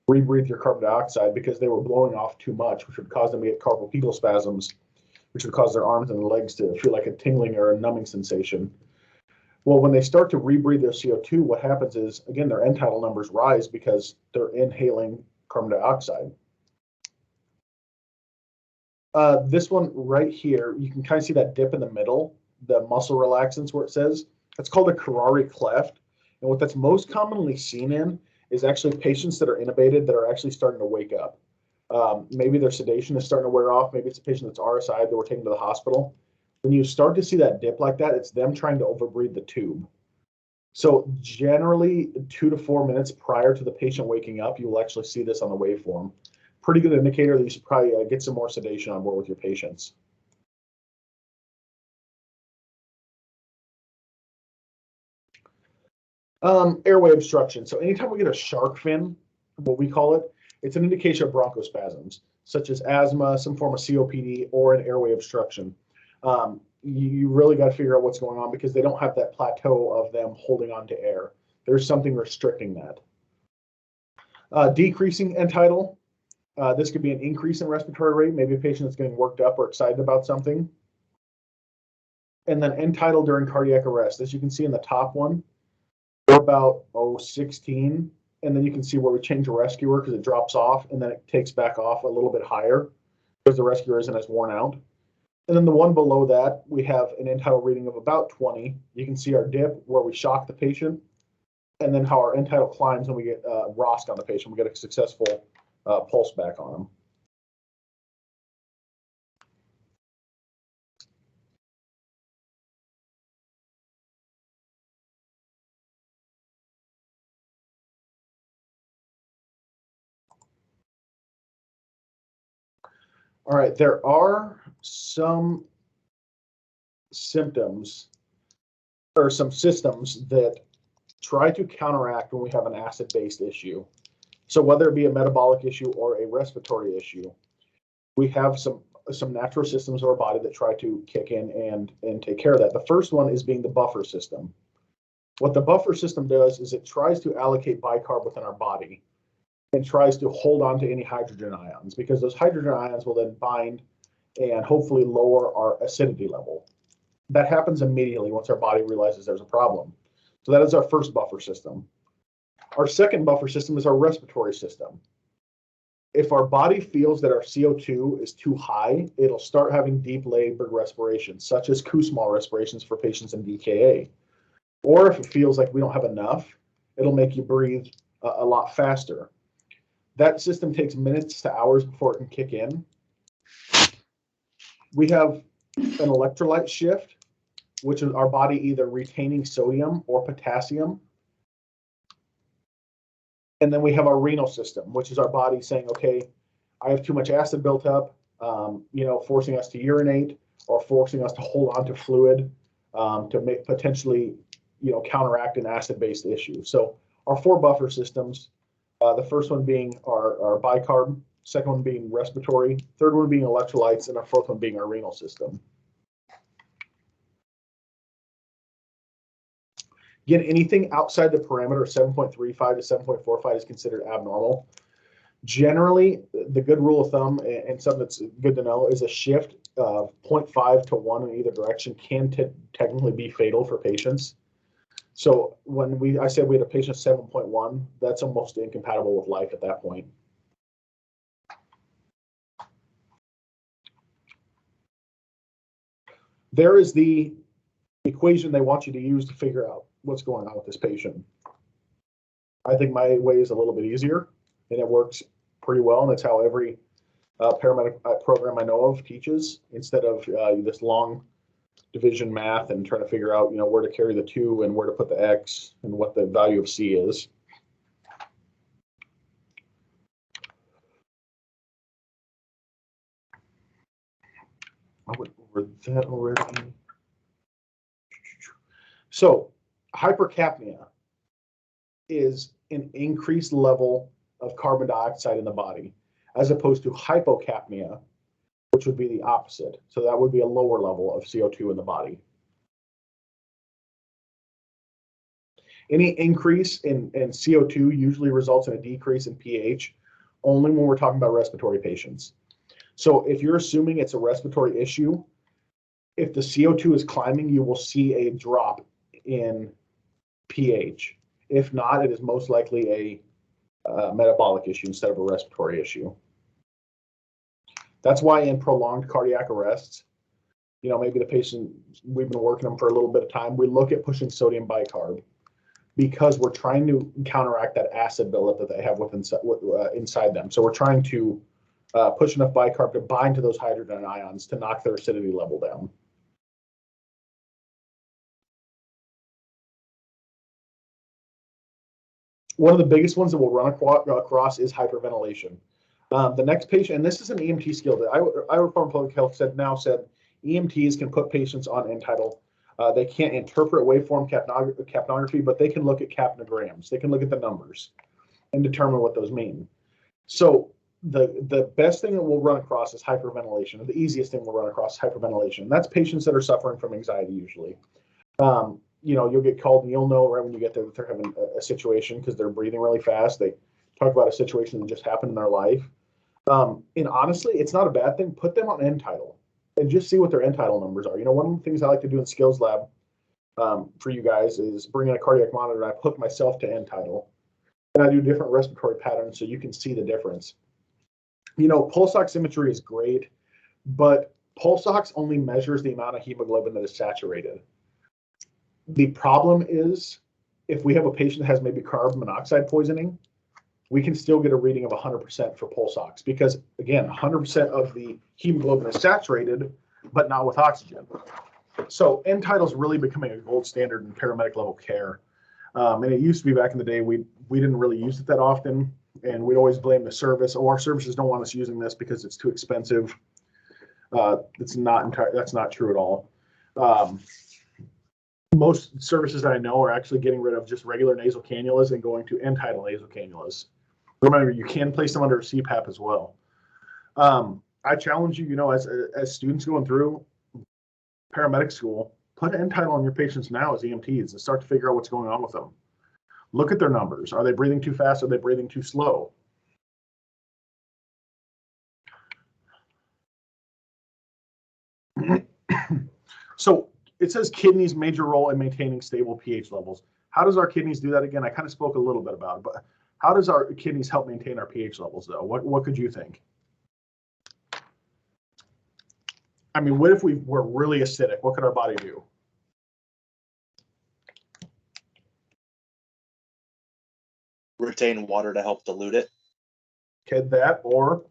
rebreathe your carbon dioxide, because they were blowing off too much, which would cause them to get carpal tunnel spasms, which would cause their arms and legs to feel like a tingling or a numbing sensation. Well, when they start to rebreathe their CO2, what happens is, again, their end-tidal numbers rise because they're inhaling carbon dioxide. This one right here, you can kind of see that dip in the middle, the muscle relaxants where it says, that's called a Curare cleft. And what that's most commonly seen in is actually patients that are intubated that are actually starting to wake up. Maybe their sedation is starting to wear off. Maybe it's a patient that's RSI that we're taking to the hospital. When you start to see that dip like that, it's them trying to overbreathe the tube. So generally 2 to 4 minutes prior to the patient waking up, you will actually see this on the waveform. Pretty good indicator that you should probably get some more sedation on board with your patients. Airway obstruction. So anytime we get a shark fin, what we call it, it's an indication of bronchospasms, such as asthma, some form of COPD, or an airway obstruction. You really got to figure out what's going on, because they don't have that plateau of them holding on to air. There's something restricting that. Decreasing end-tidal. This could be an increase in respiratory rate, maybe a patient that's getting worked up or excited about something. And then end-tidal during cardiac arrest. As you can see in the top one, we're about 16, and then you can see where we change the rescuer because it drops off, and then it takes back off a little bit higher because the rescuer isn't as worn out. And then the one below that, we have an end-tidal reading of about 20. You can see our dip where we shock the patient, and then how our end-tidal climbs when we get ROSC on the patient. We get a successful pulse back on them. All right, there are some symptoms or some systems that try to counteract when we have an acid-based issue. So whether it be a metabolic issue or a respiratory issue, we have some natural systems of our body that try to kick in and take care of that. The first one is being the buffer system. What the buffer system does is it tries to allocate bicarb within our body and tries to hold on to any hydrogen ions, because those hydrogen ions will then bind and hopefully lower our acidity level. That happens immediately once our body realizes there's a problem. So that is our first buffer system. Our second buffer system is our respiratory system. If our body feels that our CO2 is too high, it'll start having deep labored respirations, such as Kussmaul respirations for patients in DKA. Or if it feels like we don't have enough, it'll make you breathe a lot faster. That system takes minutes to hours before it can kick in. We have an electrolyte shift, which is our body either retaining sodium or potassium. And then we have our renal system, which is our body saying, okay, I have too much acid built up, forcing us to urinate or forcing us to hold on to fluid to potentially, counteract an acid-based issue. So our 4 buffer systems, the first one being our bicarb, second one being respiratory, third one being electrolytes, and our fourth one being our renal system. Again, anything outside the parameter of 7.35 to 7.45 is considered abnormal. Generally, the good rule of thumb and something that's good to know is a shift of 0.5 to 1 in either direction can technically be fatal for patients. So when I said we had a patient 7.1, that's almost incompatible with life at that point. There is the equation they want you to use to figure out what's going on with this patient. I think my way is a little bit easier, and it works pretty well, and that's how every paramedic program I know of teaches, instead of this long division math and trying to figure out where to carry the 2 and where to put the X and what the value of C is. I went over that already. So hypercapnia is an increased level of carbon dioxide in the body, as opposed to hypocapnia, which would be the opposite. So that would be a lower level of CO2 in the body. Any increase in CO2 usually results in a decrease in pH, only when we're talking about respiratory patients. So if you're assuming it's a respiratory issue, if the CO2 is climbing, you will see a drop in pH. If not, it is most likely a metabolic issue instead of a respiratory issue. That's why in prolonged cardiac arrests, maybe the patient, we've been working them for a little bit of time, we look at pushing sodium bicarb, because we're trying to counteract that acid buildup that they have inside them. So we're trying to push enough bicarb to bind to those hydrogen ions to knock their acidity level down. One of the biggest ones that we'll run across is hyperventilation. The next patient, and this is an EMT skill that Iowa Department of Public Health said EMTs can put patients on end-tidal. They can't interpret waveform capnography, but they can look at capnograms. They can look at the numbers and determine what those mean. So the best thing that we'll run across is hyperventilation, or the easiest thing we'll run across is hyperventilation. That's patients that are suffering from anxiety usually. You'll get called and you'll know right when you get there that they're having a situation because they're breathing really fast. They talk about a situation that just happened in their life. And honestly, it's not a bad thing. Put them on end-tidal and just see what their end-tidal numbers are. One of the things I like to do in skills lab for you guys is bring in a cardiac monitor and I hook myself to end-tidal. And I do different respiratory patterns so you can see the difference. Pulse oximetry is great, but pulse ox only measures the amount of hemoglobin that is saturated. The problem is if we have a patient that has maybe carbon monoxide poisoning, we can still get a reading of 100% for pulse ox because, again, 100% of the hemoglobin is saturated, but not with oxygen. So end-tidal is really becoming a gold standard in paramedic level care. And it used to be back in the day, we didn't really use it that often, and we'd always blame the service. Oh, our services don't want us using this because it's too expensive. That's not true at all. Most services that I know are actually getting rid of just regular nasal cannulas and going to end-tidal nasal cannulas. Remember, you can place them under a CPAP as well. I challenge you, as students going through paramedic school, put end-tidal on your patients now as EMTs and start to figure out what's going on with them. Look at their numbers. Are they breathing too fast? Are they breathing too slow? So it says kidneys major role in maintaining stable pH levels. How does our kidneys do that again? I kind of spoke a little bit about it, but how does our kidneys help maintain our pH levels though? What could you think? I mean, what if we were really acidic? What could our body do? Retain water to help dilute it. Could that, or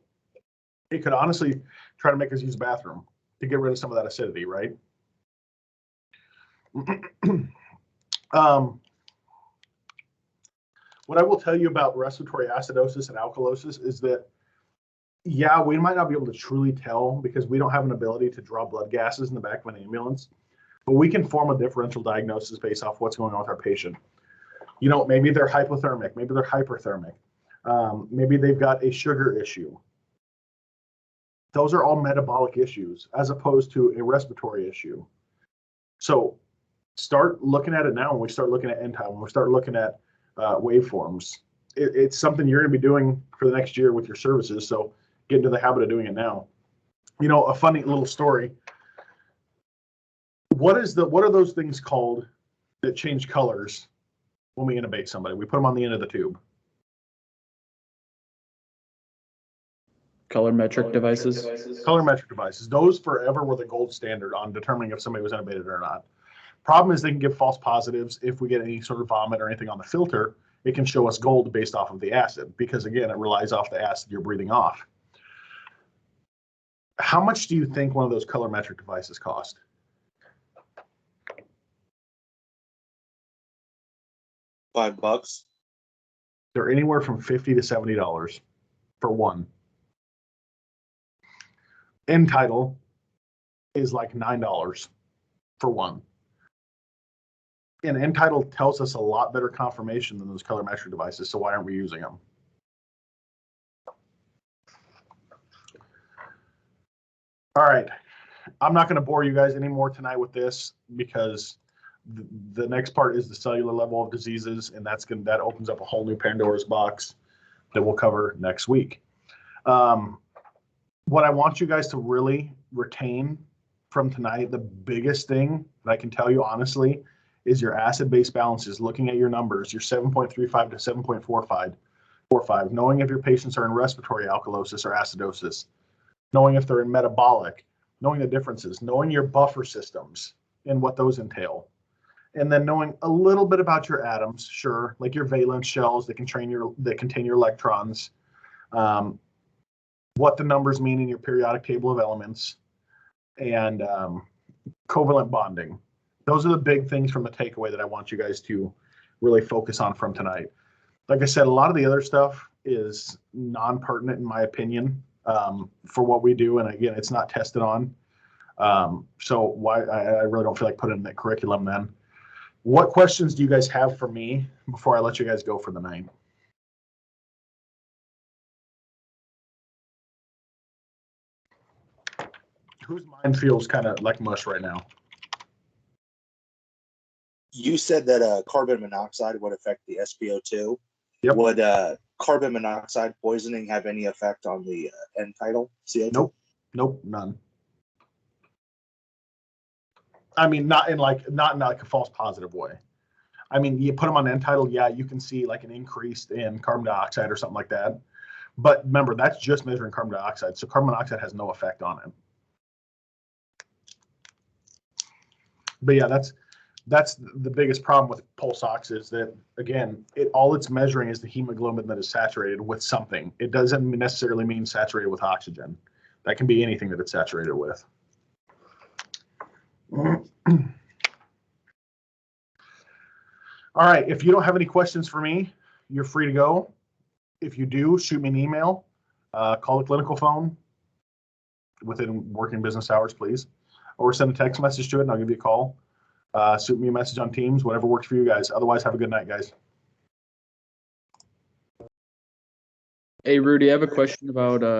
it could honestly try to make us use the bathroom to get rid of some of that acidity, right? What I will tell you about respiratory acidosis and alkalosis is that, yeah, we might not be able to truly tell because we don't have an ability to draw blood gases in the back of an ambulance. But we can form a differential diagnosis based off what's going on with our patient. You know, maybe they're hypothermic, maybe they're hyperthermic, maybe they've got a sugar issue. Those are all metabolic issues as opposed to a respiratory issue. So start looking at it now. When we start looking at end time, when we start looking at waveforms, it's something you're going to be doing for the next year with your services. So get into the habit of doing it now. You know, a funny little story. What are those things called that change colors when we intubate somebody? We put them on the end of the tube. Colorimetric devices. Colorimetric devices. Those forever were the gold standard on determining if somebody was intubated or not. Problem is they can give false positives. If we get any sort of vomit or anything on the filter, it can show us gold based off of the acid, because again, it relies off the acid you're breathing off. How much do you think one of those colorimetric devices cost? $5. They're anywhere from $50 to $70 for one. End title is like $9 for one. And end title tells us a lot better confirmation than those colorimetric devices. So why aren't we using them? All right. I'm not going to bore you guys anymore tonight with this, because the next part is the cellular level of diseases, and that opens up a whole new Pandora's box that we'll cover next week. What I want you guys to really retain from tonight, the biggest thing that I can tell you honestly, is your acid-base balances. Looking at your numbers, your 7.35 to 7.45, knowing if your patients are in respiratory alkalosis or acidosis, knowing if they're in metabolic, knowing the differences, knowing your buffer systems and what those entail. And then knowing a little bit about your atoms, sure, like your valence shells that contain your electrons, what the numbers mean in your periodic table of elements, and covalent bonding. Those are the big things from the takeaway that I want you guys to really focus on from tonight. Like I said, a lot of the other stuff is non-pertinent in my opinion for what we do. And again, it's not tested on. So why I really don't feel like putting in that curriculum then. What questions do you guys have for me before I let you guys go for the night? Whose mind feels kind of like mush right now? You said that carbon monoxide would affect the SpO2. Yep. Would carbon monoxide poisoning have any effect on the end tidal CO2? Nope, none. I mean, not in like a false positive way. I mean, you put them on end tidal, yeah, you can see like an increase in carbon dioxide or something like that. But remember, that's just measuring carbon dioxide. So carbon monoxide has no effect on it. But yeah, that's the biggest problem with pulse ox is that, again, all it's measuring is the hemoglobin that is saturated with something. It doesn't necessarily mean saturated with oxygen. That can be anything that it's saturated with. All right, if you don't have any questions for me, you're free to go. If you do, shoot me an email, call the clinical phone within working business hours, please, or send a text message to it and I'll give you a call. Shoot me a message on Teams, whatever works for you guys. Otherwise, have a good night, guys. Hey, Rudy, I have a question about